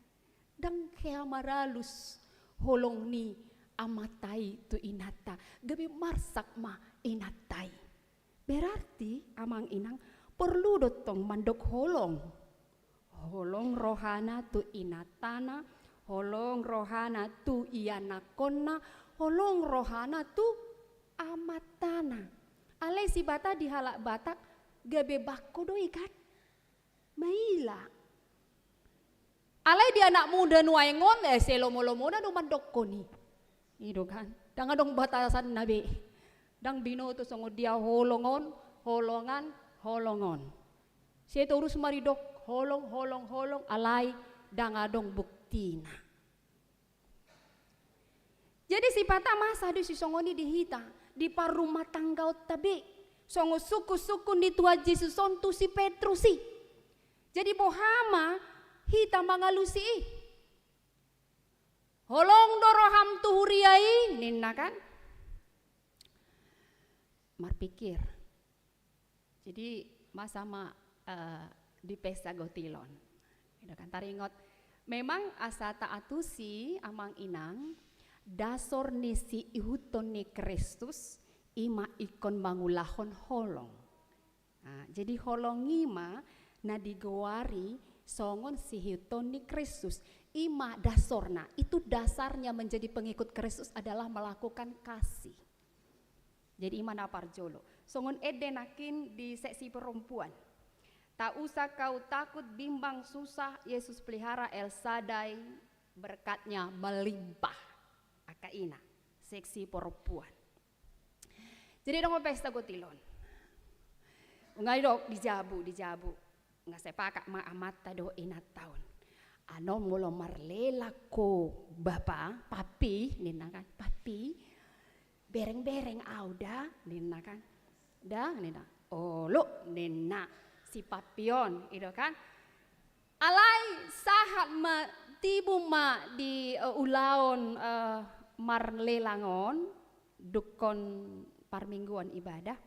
Dang kaya maralus holong ni amatai tu inata, gabi marsak ma inatai. Berarti amang inang perlu dotong mandok holong. Holong rohana tu inatana, holong rohana tu ianakonna, holong rohana tu amatana. Ale si bata di halak batak gabe bako doi kan? Maila. Ale di anak muda nuaingon selomo-lomo na do mandok koni. Itu kan, dang adong batasan nabi, dang bino tu songo dia holongon, holongan. Saya terus maridok holong, alai dang adong buktina. Jadi si pata masa di si songoni dihita, di parumah tanggau tabi, songo suku-suku ni Tuhan Yesus sontu si Petrusi. Jadi bohama hita mangalusi. Holong doroham tuhuriai ninna kan marpikir. Jadi masama di pesta gotilon. Itu kan taringot memang asa taatusi amang inang dasor nisi ihuton ni Kristus ima ikon mangulahon holong. Nah, jadi holong ima na digawari songon si ihuton ni Kristus. Ima dasorna, itu dasarnya menjadi pengikut Kristus adalah melakukan kasih. Jadi ima naparjolo. Songon edenakin di seksi perempuan. Tak usah kau takut bimbang susah, Yesus pelihara El Shaddai, berkatnya melimpah. Akaina, seksi perempuan. Jadi dong pesta gotilon. Ngai dok dijabu. Nggak sepakat ma amata do inat tahun. Ano molo marlela ko bapa papi nina kan papi bereng auda nina kan dah nina olo nina si papion itu kan alai sahat ma tibu ma di ulaon marlelangon dukon parmingguan ibadah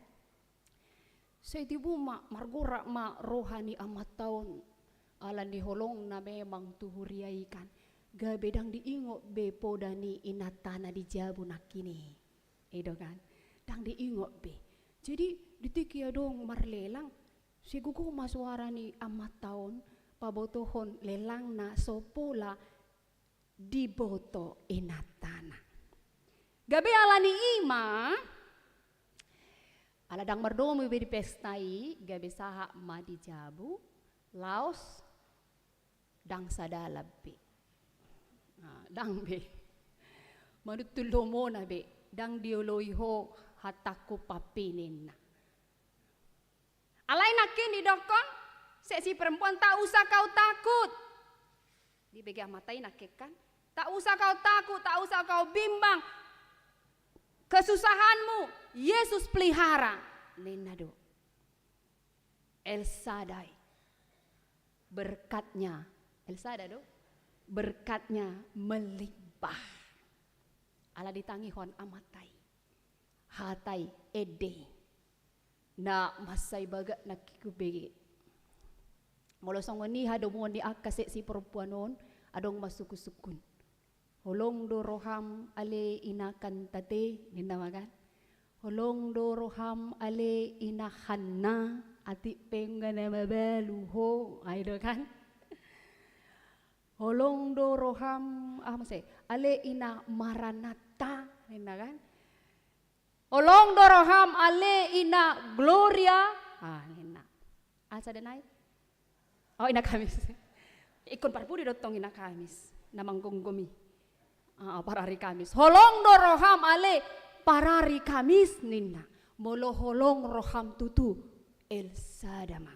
saya tibu ma margura ma rohani amat tahun alan di holong na memang tuhuriai kan gabedang diingot be podani inatana di jabu nakini itu kan dang diingot be jadi ditiki dong marlelang si gugu masuara ni amat tahun pabotohon lelang na sopola di boto inatana gabe alani ima aladang merdomo be di pestai gabe saha ma di jabu laos dang sadalabe dang be manutulomo na be dang dioloiho hataku papinin na alay nakin didokon seksi perempuan tak usah kau takut dibegi matai nakekan tak usah kau takut tak usah kau bimbang kesusahanmu Yesus pelihara nenado El Shaddai berkatnya, Elsa ada do? Berkatnya melimpah. Ala ditangihon amatai, hatai ede, na masay baga nakikubegi. Molo songoni hadomon ni akase si perempuan non, adong masukusukun. Holong do roham ale inakan tate, ninamakan. Holong do roham ale inahanna, ati penggana mabaluho, ay do kan? Holong do roham ale ina maranata, kan? Holong do roham ale ina gloria, ina. Asa denay? Oh, ina Kamis. Ikon parpudi dotong ina Kamis, namang gongomi. Parari Kamis. Holong do roham ale parari Kamis nina. Molo holong roham tutu El Sadama.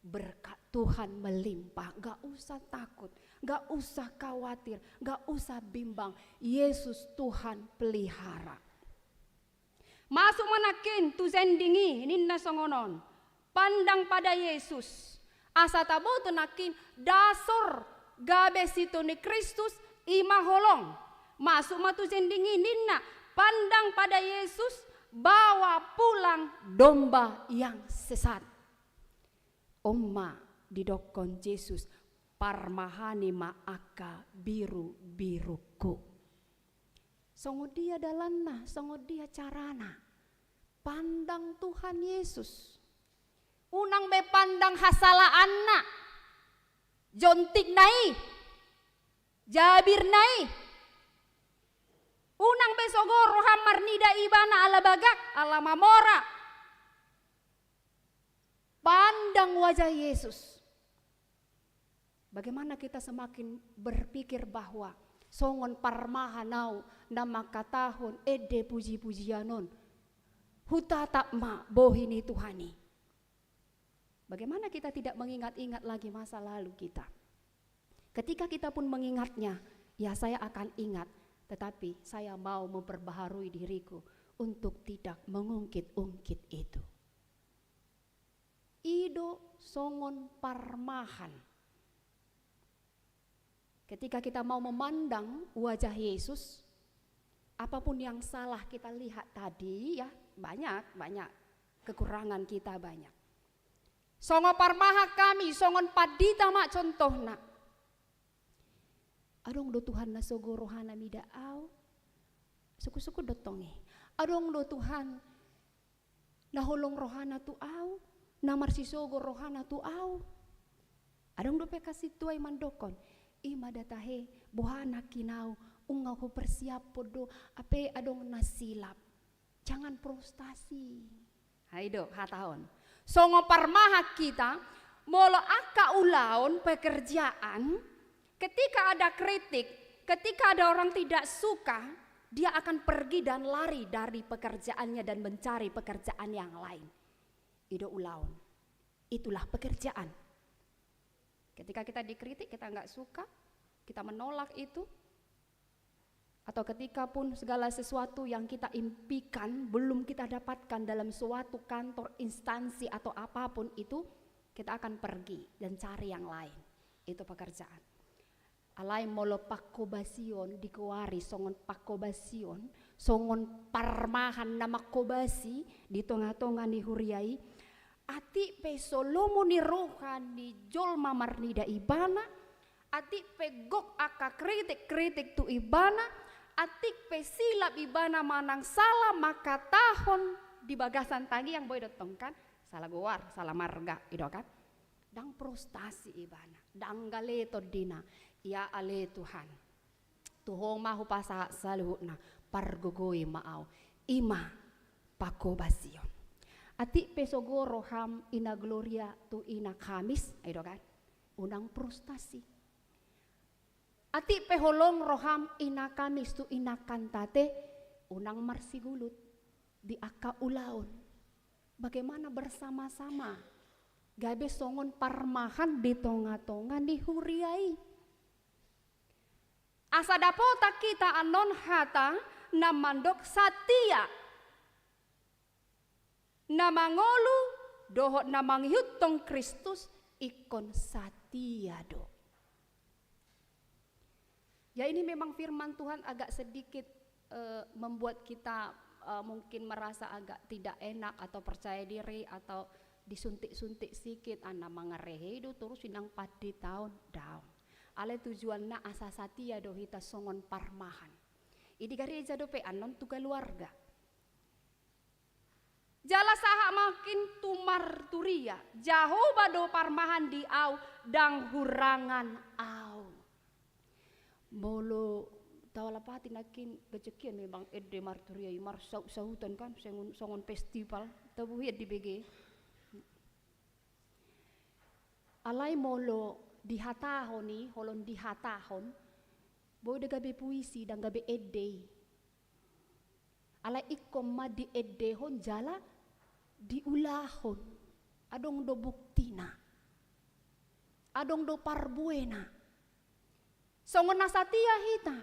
Berkat Tuhan melimpah, gak usah takut, gak usah khawatir, gak usah bimbang. Yesus Tuhan pelihara. Masuk manakin tu zendingi ninna songonon. Pandang pada Yesus. Asa tabo tunakin dasor gabe situ ni Kristus ima holong. Masuk matu zendingi ninna. Pandang pada Yesus, bawa pulang domba yang sesat. Omma didokon Yesus parmahani maaka biru-biruku. Songo dia dalanna, songo dia carana. Pandang Tuhan Yesus. Unang be pandang hasala anna. Jontik nai. Jabir nai. Unang be sogoro hamar nida ibana ala bagak ala mamora. Pandang wajah Yesus. Bagaimana kita semakin berpikir bahwa songon parmahanau nama katahon ede puji-pujianon huta tak ma bohini Tuhani. Bagaimana kita tidak mengingat-ingat lagi masa lalu kita? Ketika kita pun mengingatnya, ya saya akan ingat, tetapi saya mau memperbaharui diriku untuk tidak mengungkit-ungkit itu. Ido songon parmahan. Ketika kita mau memandang wajah Yesus, apapun yang salah kita lihat tadi ya, banyak kekurangan kita banyak. Songo parmaha kami, songon padita mak contohna. Adong do Tuhan na sogo rohana midaaw. Suku-suku dotongi. Adong do Tuhan na holong rohana tuaw. Na marsisogo rohana tuaw. Adong do pekasi tuay mandokon. Ima datahe bohana kinaw. Ungaw ko persiap podo. Ape adong nasilap. Jangan frustasi. Haido hatahon. Songo parmaha kita molo aka ulaon pekerjaan, ketika ada kritik, ketika ada orang tidak suka, dia akan pergi dan lari dari pekerjaannya dan mencari pekerjaan yang lain. Ido ulaon, itulah pekerjaan. Ketika kita dikritik, kita nggak suka, kita menolak itu, atau ketika pun segala sesuatu yang kita impikan belum kita dapatkan dalam suatu kantor, instansi atau apapun itu, kita akan pergi dan cari yang lain. Itu pekerjaan. Alai molo pakobasion dikuari songon pakobasion, songon parmahan nama kobasi di tengah-tengah ni huriai, ati pe solomo ni rohani jol mamarnida ibana, ati pe gok aka kritik tu ibana, atik pesilap ibana manang salah maka tahon di bagasan tagi yang boy dotong kan salah goar salah marga ido kan dang frustasi ibana dang galeto dina ya ale Tuhan tuhong mahu pasa saluhna pargogoi maaw ima pakobasion atik pesogo roham ina gloria tu ina Kamis ido kan unang frustasi. Ati peholong roham ina Kamis tu ina kantate unang marsigulut di aka ulaon. Bagaimana bersama-sama gabe songon parmahan di tonga-tonga di huriai. Asa dapota kita anon hata namandok satia. Namangolu dohot namanghutong Kristus ikon satia do. Ya ini memang firman Tuhan agak sedikit membuat kita mungkin merasa agak tidak enak atau percaya diri atau disuntik-suntik sikit ana mangarehe do terus sinang padi tahun daun. Ale tujuanna asa satia do hita songon parmahan. Idi gereja do pe anon tu keluarga. Jala saha makin tumar turia, jauh bado parmahan di au dang hurangan au. Molo tawalapati nakin bejekian memang ede marturia mar sautan kan songon festival tabuhiat di BG. Alai molo dihatahon ni holon dihatahon boy de gabe puisi dan gabe ede. Alai ikom ma di ede hon jala diulahon adong do buktina adong do parbuena songon nasatia hita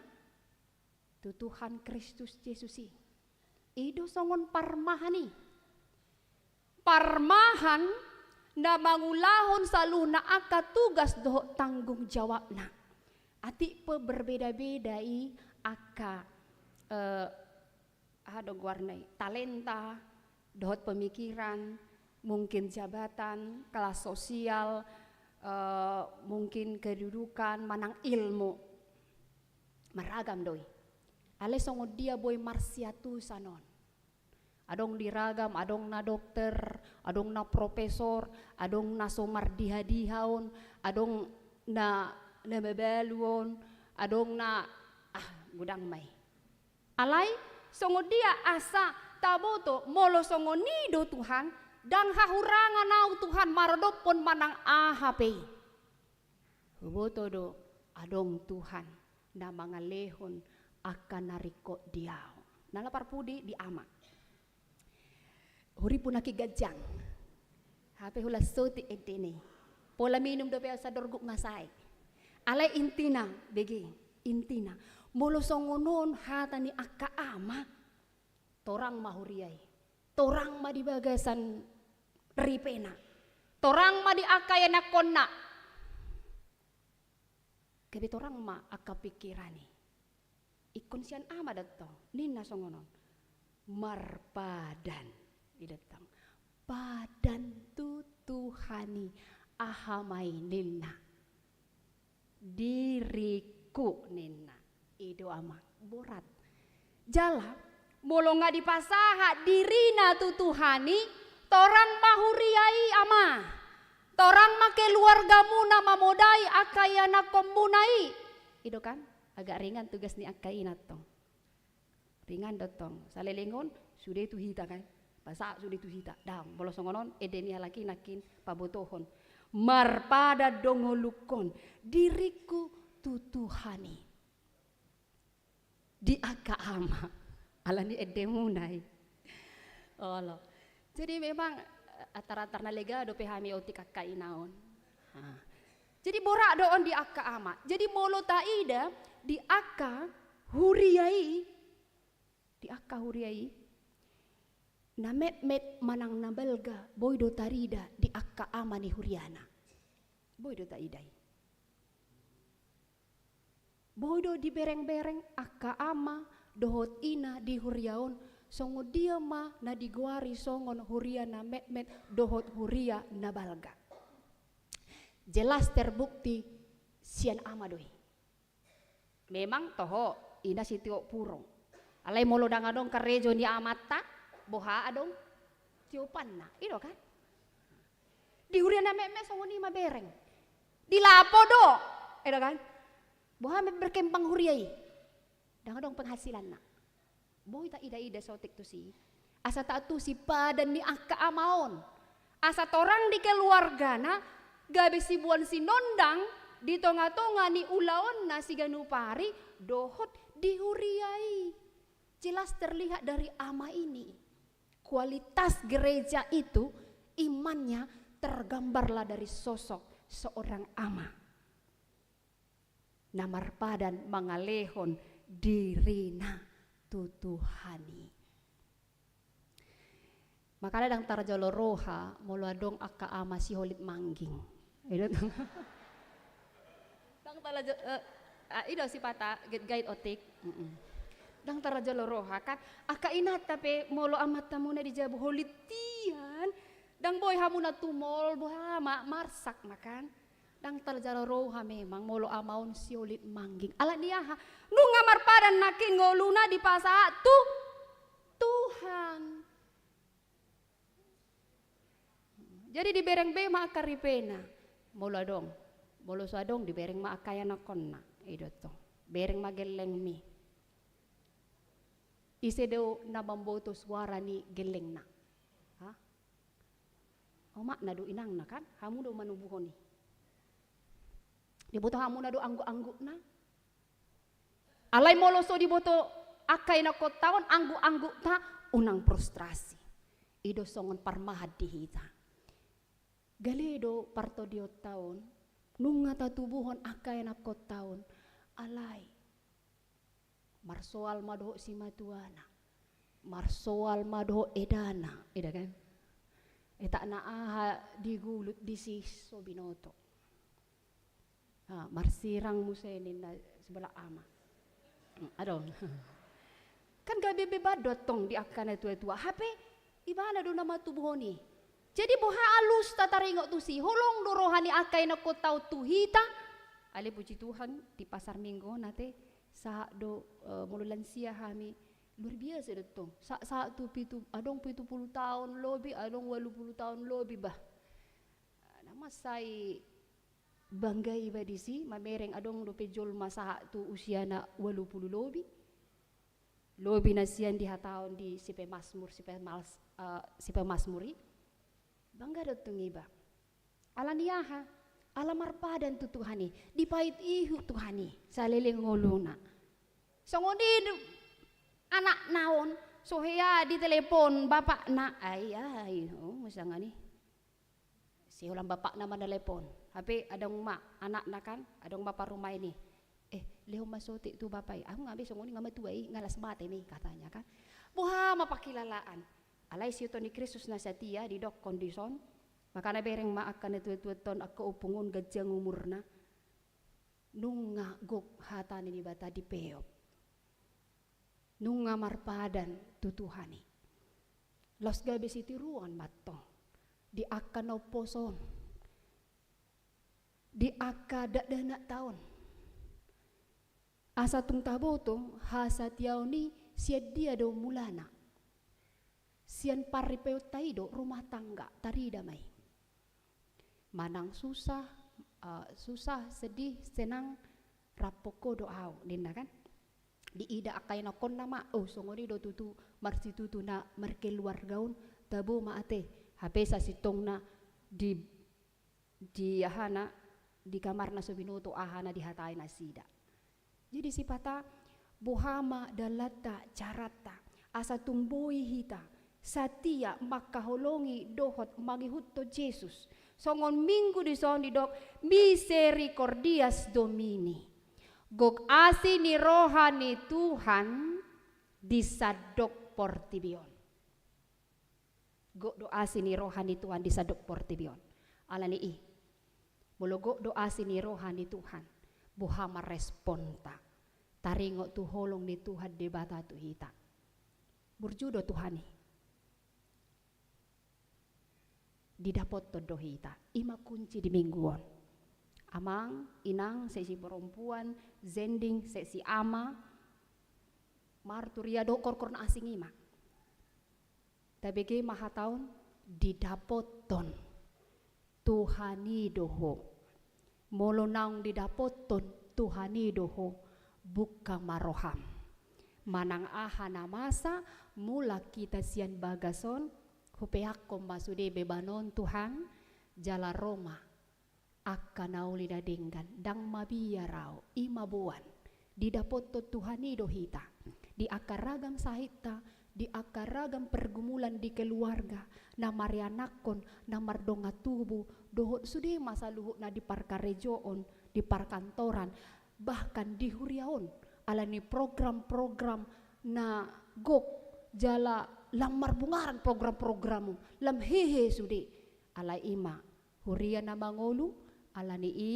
tu Tuhan Kristus Yesusi ido songon parmahani parmahan na mangulahon saluna aka tugas do tanggung jawabna ati pe berbeda-beda i aka adong warnai talenta dohot pemikiran, mungkin jabatan, kelas sosial, mungkin kedudukan, manang ilmu, maragam doi. Ale songo dia boy marsiatu sanon. Adong diragam, adong na dokter, adong na profesor, adong na somar dihadihaon, adong na mebeluon, adong na gudang may. Alay songo dia asa taboto molo songo nido Tuhan dang hahurangan au Tuhan marodopon manang ahape. Boto do adong Tuhan na mangalehon akan nariko diao. Nalapar pudi di ama. Huri pun aki gajang. Hape hula soti edene. Pola minum do pe sa dorguk ngasai. Alai intina begi intina. Molo songo non hatani akka ama. Torang mahuriai, torang ma di bagasan ripena, torang ma di akayana konna. Kebi torang ma aka pikirani. Ikon sian ama datang, nina songonon. Marpadan idatang. Padan tu Tuhani ahamai nina. Diriku nina. Ido ama borat. Jala molo nga dipasaha dirina tu Tuhani torang mahuriai ama torang make keluarga muna mamodai akayana komunai ido kan agak ringan tugas ni akainat tong ringan dotong salelengon sudah itu hita kan pasa sudah itu hita dam molo songonon edeni halaki nakin pabotohon marpada dongolukon diriku tu Tuhani di aka ama alani edemunai. Allah. Jadi memang atar-atar nalega do pehami otik kakak inaon. Jadi borak doon di akka ama. Jadi molo taida di akka huriai. Di akka huriai. Na met manang nambelga boy do tarida di akka ama ni huriana. Boy do taidai. Boy do di bereng-bereng akka ama dohot ina di huriaon songo dia ma na diguari songon huria na met dohot huria na balga. Jelas terbukti sian amadoi. Memang toho ina sitio purong. Alai molo dangadong karejo ni amata boha adong tiopan na. Ido kan? Di huria na met songo ni ma bereng. Di lapo do. Ido kan? Boha berkembang huriai. Dangadong penghasilan na. Boy ta ida-ida sotik tu si. Asa ta tu si padan ni akka amaon. Asa torang di keluarga na gabe si buan si nondang di tonga-tonga ni ulaon na si ganupari dohot dihuriai. Jelas terlihat dari ama ini. Kualitas gereja itu imannya tergambarlah dari sosok seorang ama. Namar padan mangalehon dirina tu Tuhani. Makanya dang tarjalo roha molo adong akka ama si holit mangging. Ida tong. Dang talaga ida si pata get guide otik. Dang taraja loroha kan aka inat tapi molo amat tamuna di jabu holitian. Dang boy hamuna tumol buha marsak makan. Dang tarjalo roha memang molo amaun siolit mangging. Ala niya ha. Nu ngamar padan nakin ngoluna di pasa tu Tuhan. Jadi di bereng be ma akaripena. Molo dong. Molo sadong di bereng ma akaya nakonna. Ido to. Bereng mageleng mi. Ise do na mamboto suara ni geleng na. Ha? O mak na do inang na kan? Hamu do manubuhon ni. Diboto hamu na do anggu-anggu na. Alay moloso diboto akay na ko taon anggu-anggu ta unang frustrasi. Ido songon parmahad dihita. Galedo parto diot taon nunga tatubuhon akay na ko taon alay. Marsoal madoho si matuana. Marsoal madoho edana. Eda kan? Eta na aha digulut disis so binoto. Marsirang musenin na sebelah ama. Adon. Kan gabi bebadot tong di akan tua-tua. Hape ibana do nama tubuhoni. Jadi boha alus tataringok tu si holong do rohani akay na ko tau tuhita. Ale puji Tuhan di pasar Minggu nate sa do mululansia hami luar biasa dotong. Sa tu pitu adong 70 tahun lobi adong 80 tahun lobi bah. Nama sai bangga iba disi mamereng adong do pejol masa tu usia na 80 lobi. Lobi na sian di hataon di sipe masmuri. Bangga dotong iba. Ala niyaha, ala marpadan tu Tuhani, dipait ihu Tuhani, saleleng ngoluna. Songoni anak naon, sohea di telepon bapak na, ay, masang ani. Si ulang bapak na telepon, tapi adong mak, anak na kan, adong bapak rumah ini. Leho masotik tu bapak, aku ngabe songoni ngamet tuai, ngalas mate mi katanya kan. Buha mapakilalaan. Alay siyo to ni Kristus na setia di dok kondison. Maka na bereng maakan na tuwet-tuweton ako upungon gadyang umur na. Nunga gok hata ni bata di peop. Nunga marpadan tutuhani. Los gabi si tiruan matong. Di aka no poson. Di aka dadana taon. Asa tung taboto hasa tiaw ni siya dia do mulana. Sian paripeo taido rumah tangga tari damai. Manang susah, sedih, senang, rapoko doau, nina kan? Di ida akay na kon nama, songoni do tutu marsi tutu na markeluar gaun, tabo maate, hape sa sitong na di ahana di kamar na subinuto ahana di hatay na sida. Jadi si pata buhama dalata carata asa tumboy hita. Satia makaholongi dohot magihut to Jesus. Songon minggu di son di dok misericordias Domini. Gog asi ni rohani Tuhan disadok portibion. Gog do asi ni rohani Tuhan disadok portibion. Alani i. Bolo gog do asi ni rohani Tuhan. Buhama responta. Taringo tu holong ni Tuhan debata tu hita. Burjudo Tuhani. Didapot todo hita, ima kunci di mingguan. Amang, inang, sesi perempuan, zending, sesi ama, marturia dokor korna asing ima. Tapi ke maha tahun didapoton Tuhani doho. Molo naung didapoton Tuhani doho buka maroham. Manang aha namasa mula kita sian bagason. Hupeak masude bebanon Tuhan jala Roma akan nauli dadinggan dang mabiyarao imabuan didapot to Tuhani dohita di akaragam sahita di akaragam pergumulan di keluarga na marianakon na mardonga tubuh dohot sude masa luhut na di parkarejoon di parkantoran bahkan di huriaon alani program-program na gok jala lamar bungaran program-programmu lam hehe sude alai ima huria na mangolu alani i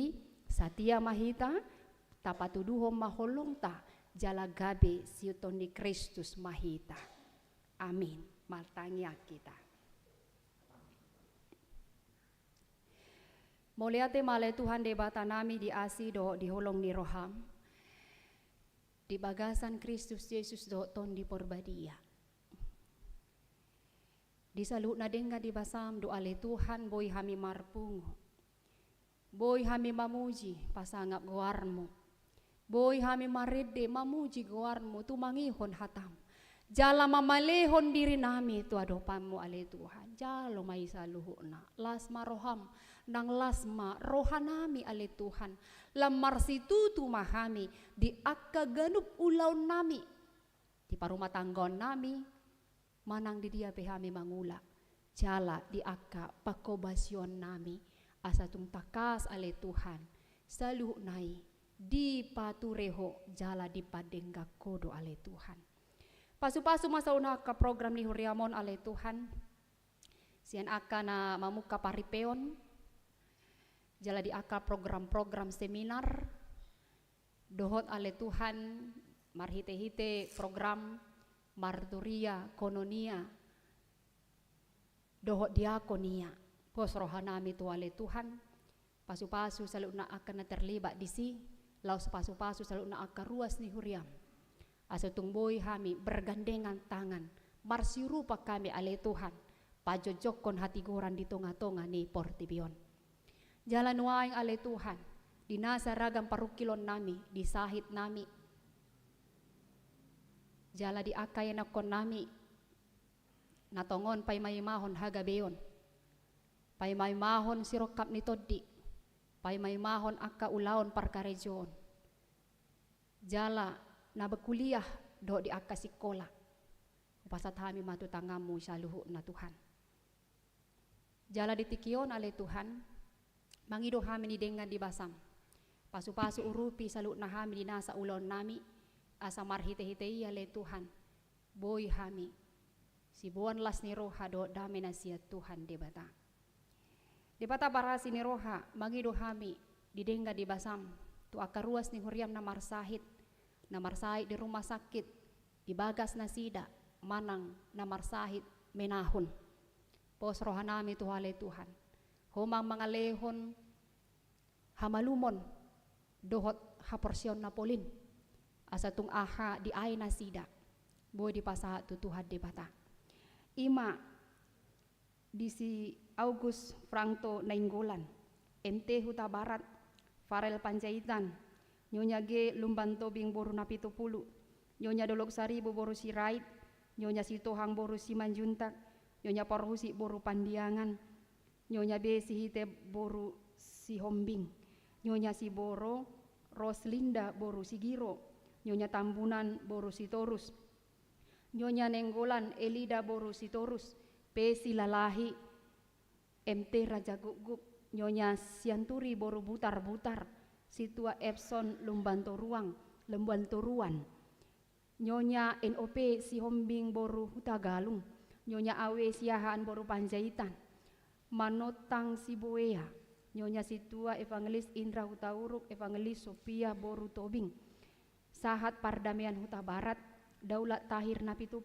satia mahita tapatuduho maholong ta jala gabe siuton ni Kristus mahita. Amin. Maltangya kita. Moliate male Tuhan debata nami di asi do di holong ni roham. Di bagasan Kristus Yesus do ton di porbadia. Di salu na denga di basam do ale Tuhan boy hami marpungo. Boy hami mamuji pasangap goarmo. Boy hami marede mamuji goarmo tumangihon hatam. Jala mamalehon diri nami tu adopanmu ale Tuhan. Jalo may saluhuna. Lasma roham nang lasma rohanami ale Tuhan. Lamar situ mahami di akka ganup ulaw nami. Di parumah tanggon nami. Manang di dia pehami mangula jala di akka pakobasyon nami asatung takas ale Tuhan salu nai di patureho jala di padengga kodo ale Tuhan. Pasu-pasu masa una ka program ni huriamon ale Tuhan sian akka na mamuka paripeon jala di akka program-program seminar dohot ale Tuhan marhite-hite program marturia, kononia, dohot diakonia, pos rohanami tuale Tuhan, pasu-pasu selalu na akan terlibat di si, laus pasu-pasu selalu na akan ruas ni huriam. Asa tungboy hami bergandengan tangan, marsirupa kami ale Tuhan, pajojokon hati goran di tonga-tonga ni Portibion. Jalan waing ale Tuhan, di nasa ragam parukilon nami, di sahit nami, jala di akay na kon nami natongon pay maymahon hagabeyon pay maymahon sirokap ni toddi pay maymahon akka ulaon parkarejon jala na bakuliah do di akka sikola pasat hami matutangamu saluhu na Tuhan jala ditikion ale Tuhan mangido hami ni dengan di basam pasu-pasu urupi salu na hami di nasa ulon nami asa marhite-hite iya le Tuhan boy hami si buan las ni roha do dame na siya Tuhan debata barasi ni roha mangido hami didengga di basam tu akaruas ni huriam na marsahit di rumah sakit di bagas na sida manang na marsahit menahon pos roha nami tu hale Tuhan homang mga lehon hamalumon dohot haporsyon na polin asa tung aha di ay na sida boy di pasahat tu Tuhan di bata ima di si August Franto Nainggolan MT Huta Barat Farel Panjaitan Nyonya G Lumban Tobing boru na 70 Nyonya Dolok Saribu boru si Rait Nyonya Sitohang boru si Manjuntak Nyonya Porhusi boru Pandiangan Nyonya B si Hite boru si Hombing Nyonya si Boro Roslinda boru si Giro Nyonya Tambunan boru si Torus Nyonya Nenggolan Elida boru si Torus P si Lalahi MT Raja Gugup Nyonya Sianturi boru butar-butar Situa Epson Lumbantoruan Nyonya NOP si Hombing boru Hutagalung Nyonya Awe Siahaan boru Panjaitan Manotang si Boea Nyonya Situa Evangelis Indra Hutauruk Evangelis Sophia boru Tobing Sahat Pardamaian Huta Barat Daulat Tahir na 70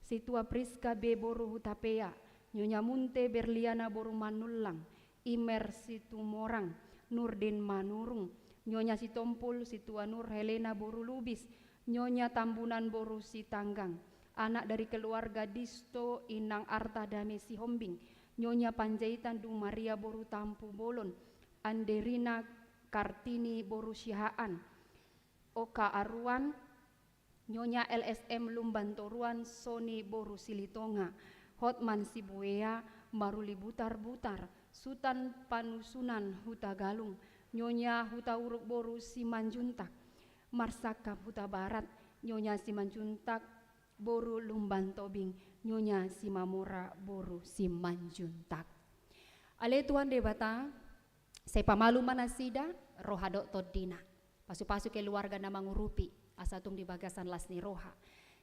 Situa Priska B boru Hutapea Nyonya Munte Berliana boru Manulang Imer Situmorang Nurdin Manurung Nyonya Sitompul Situa Nur Helena boru Lubis Nyonya Tambunan boru Sitanggang anak dari keluarga Disto Inang Arta Dame si Hombing Nyonya Panjaitan Du Maria boru Tampu Bolon Anderina Kartini boru Sihaan Oka Aruan Nyonya LSM Lumbantoruan Sony boru Silitonga Hotman Sibuea Maruli Butar-Butar Sutan Panusunan Huta Galung Nyonya Huta Uruk boru Simanjuntak Marsaka Huta Barat Nyonya Simanjuntak boru Lumbantobing Nyonya Simamora boru Simanjuntak ale Tuhan debata saya pamaluman asida rohadok todina pasu-pasu keluarga na mangurupi asatung di bagasan lasni roha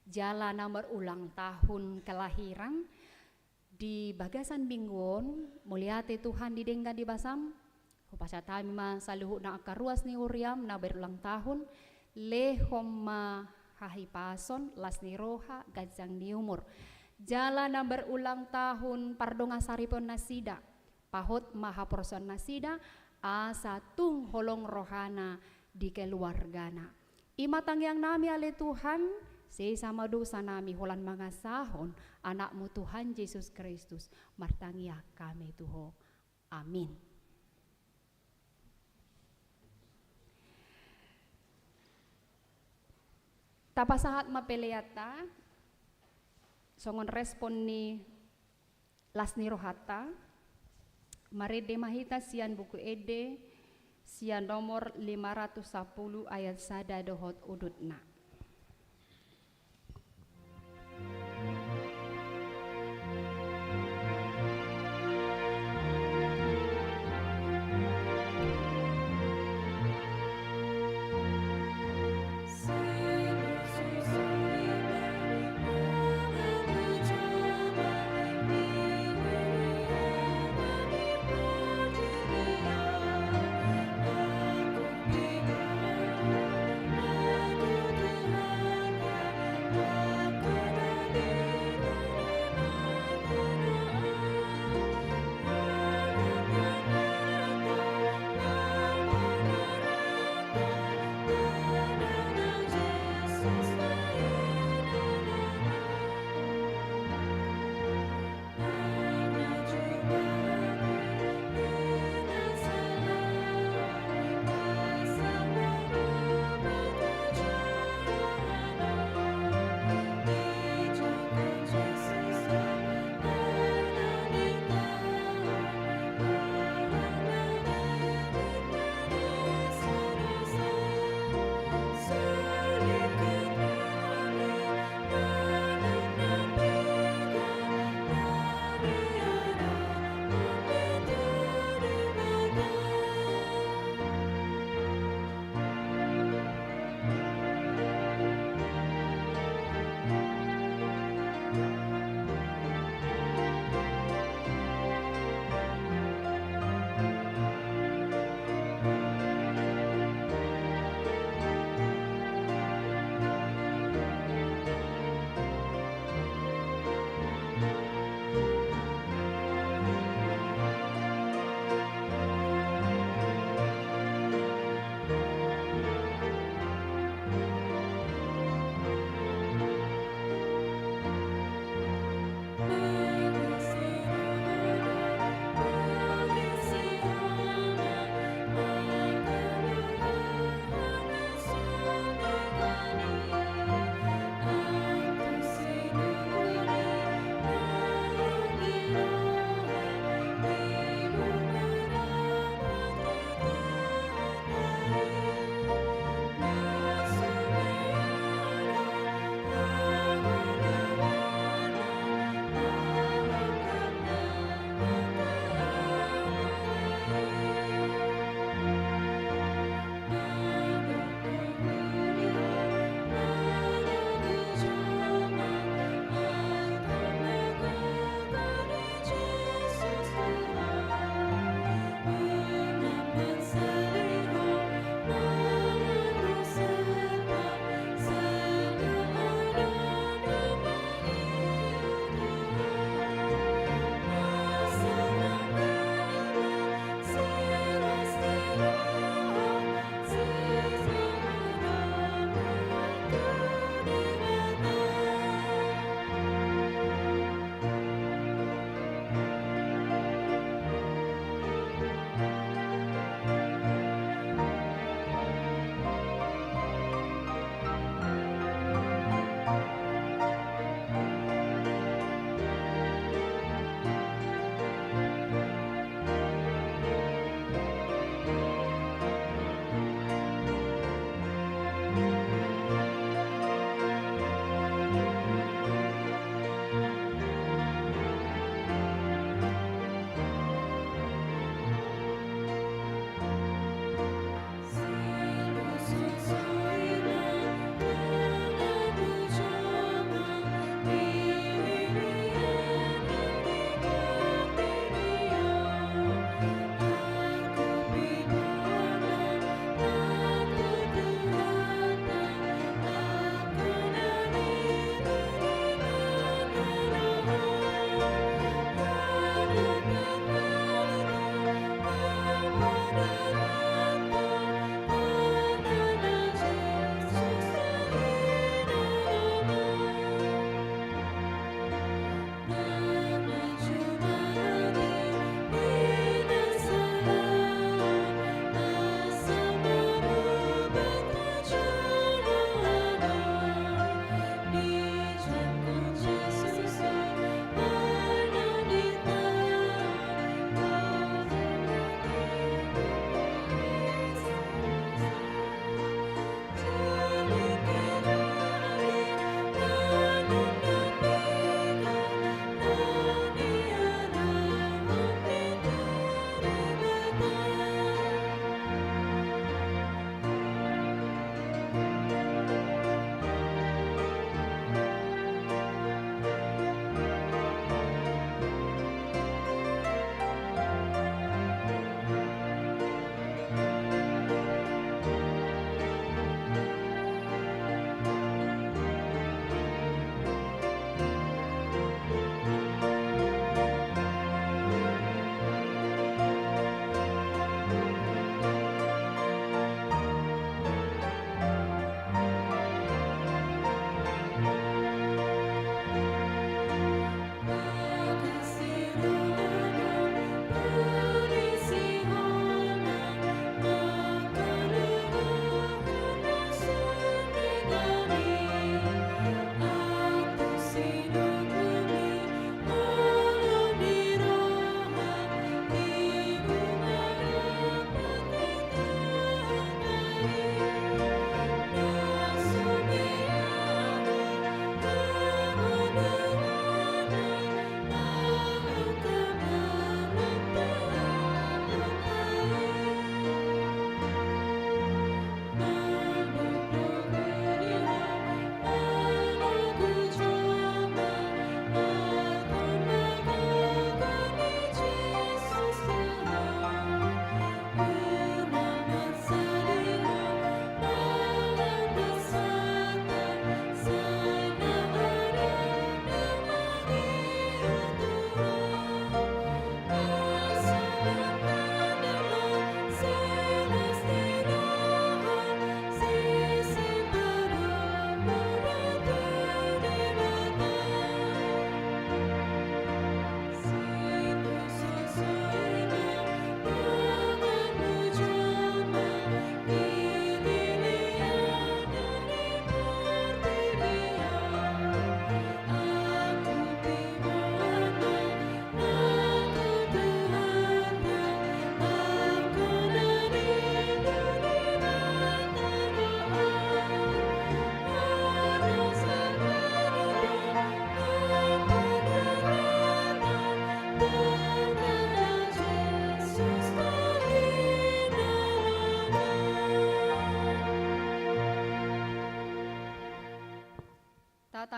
jala nomor ulang tahun kelahiran di bagasan Bingwon muliate Tuhan didengga di basam Upasatami ma saluhu na akaruas ni Uriam na berulang tahun, lehom ma hahipason las ni roha gajang ni umur. Jala na berulang tahun pardonga saripon nasida, pahot mahaporson nasida, asa tung holong rohana di keluargana. Imatang yang nami ale Tuhan, sesama dosa nami holan mga sahon, anakmu Tuhan Yesus Kristus, martangia kami Tuho. Amin. Tapasahat mapeleata, songon respon ni Lasni Rohata, marede mahita sian buku ede, sian nomor 510 ayat sada dohot udutna. Aku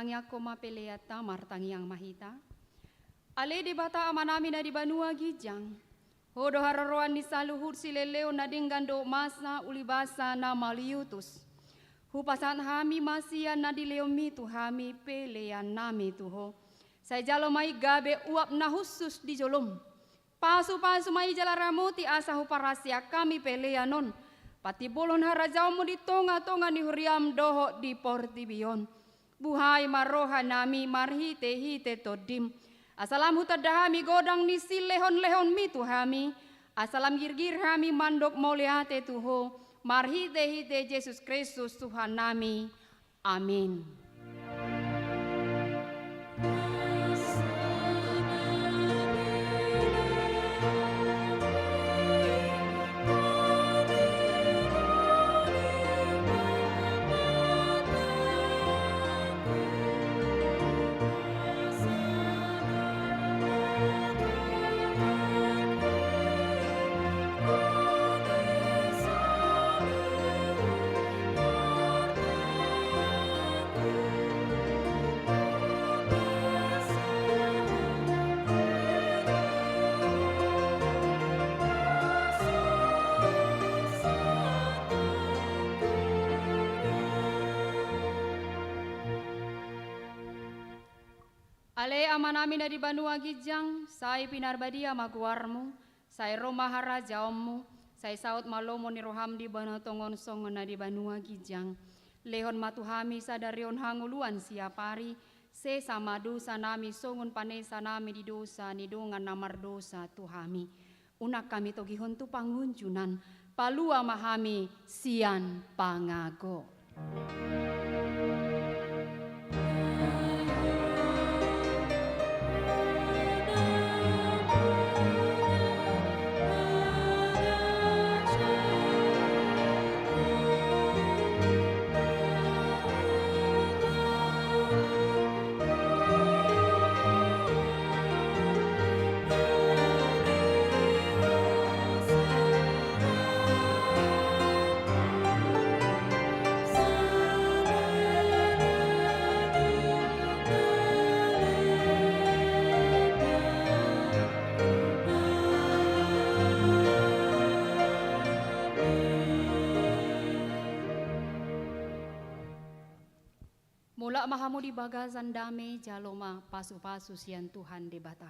martangya koma peleata martangyang mahita. Ale di bata amanami na di banua gijang. Hodo hararoan ni saluhur sileleo na dinggando masa ulibasa na maliutus. Hupasan hami masia na di leomitu hami pelean nami tuho. Saya jalo mai gabe uap na husus di jolom. Pasu-pasu mai jala ramuti asa huparasia kami peleanon. Pati bolon harajaumu di tonga-tonga ni huriam doho di portibion. Buhai maroha nami marhite-hite todim. Asalam hutadahami godang ni silehon-lehon mitu hami. Asalam girgir hami mandok moliate tuho. Marhite-hite Yesus Kristus Tuhan nami. Amin. Ale amanami na di banua gijang, say pinarbadia maguarmu, say romahara jaommu, say saut malomo ni roham di banotongon songon na di banua gijang. Lehon matuhami sadarion hanguluan siapari, se samadu sanami songon panesa nami di dosa ni dongan namar dosa tuhami. Unak kami togihon tu pangunjunan, palua mahami sian pangago. Mula mahamu di bagasan dame jaloma pasu-pasu sian Tuhan debata.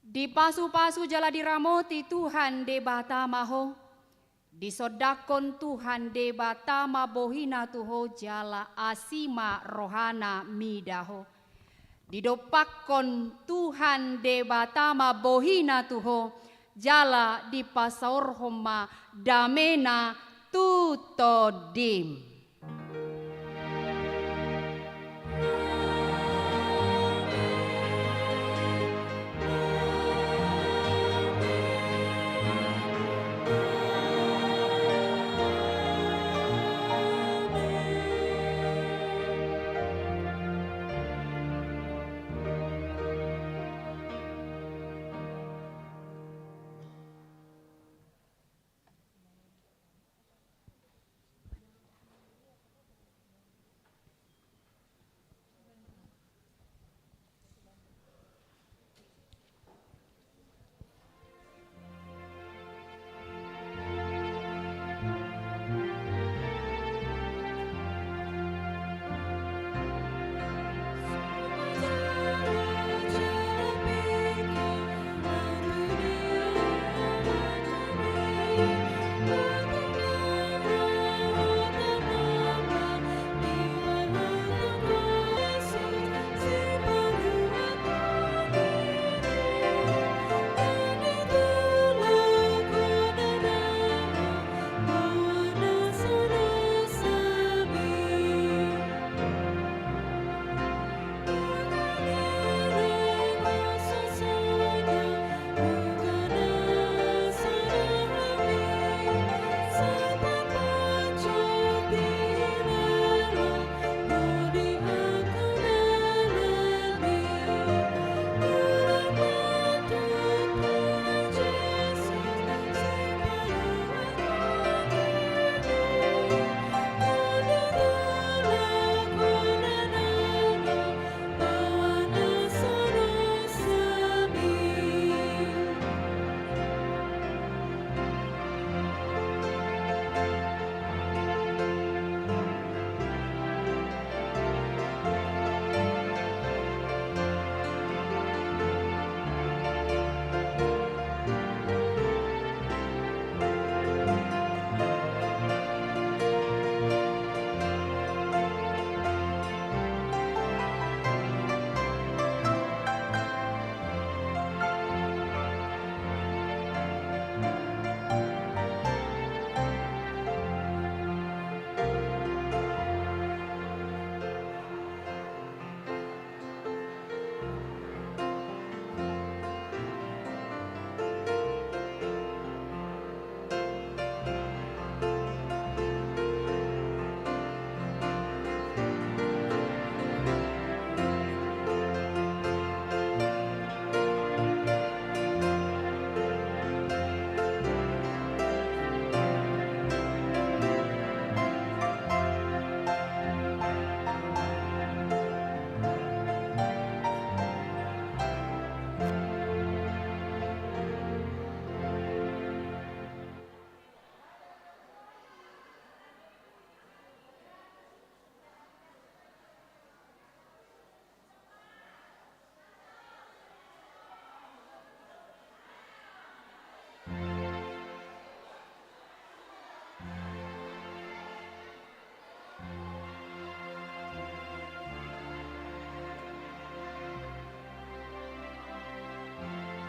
Di pasu-pasu jala diramoti Tuhan debata maho. Di sodakon Tuhan debata mabohina tuho jala asima rohana midaho. Di dopakon Tuhan debata mabohina tuho jala di pasaur homa damena tutodim.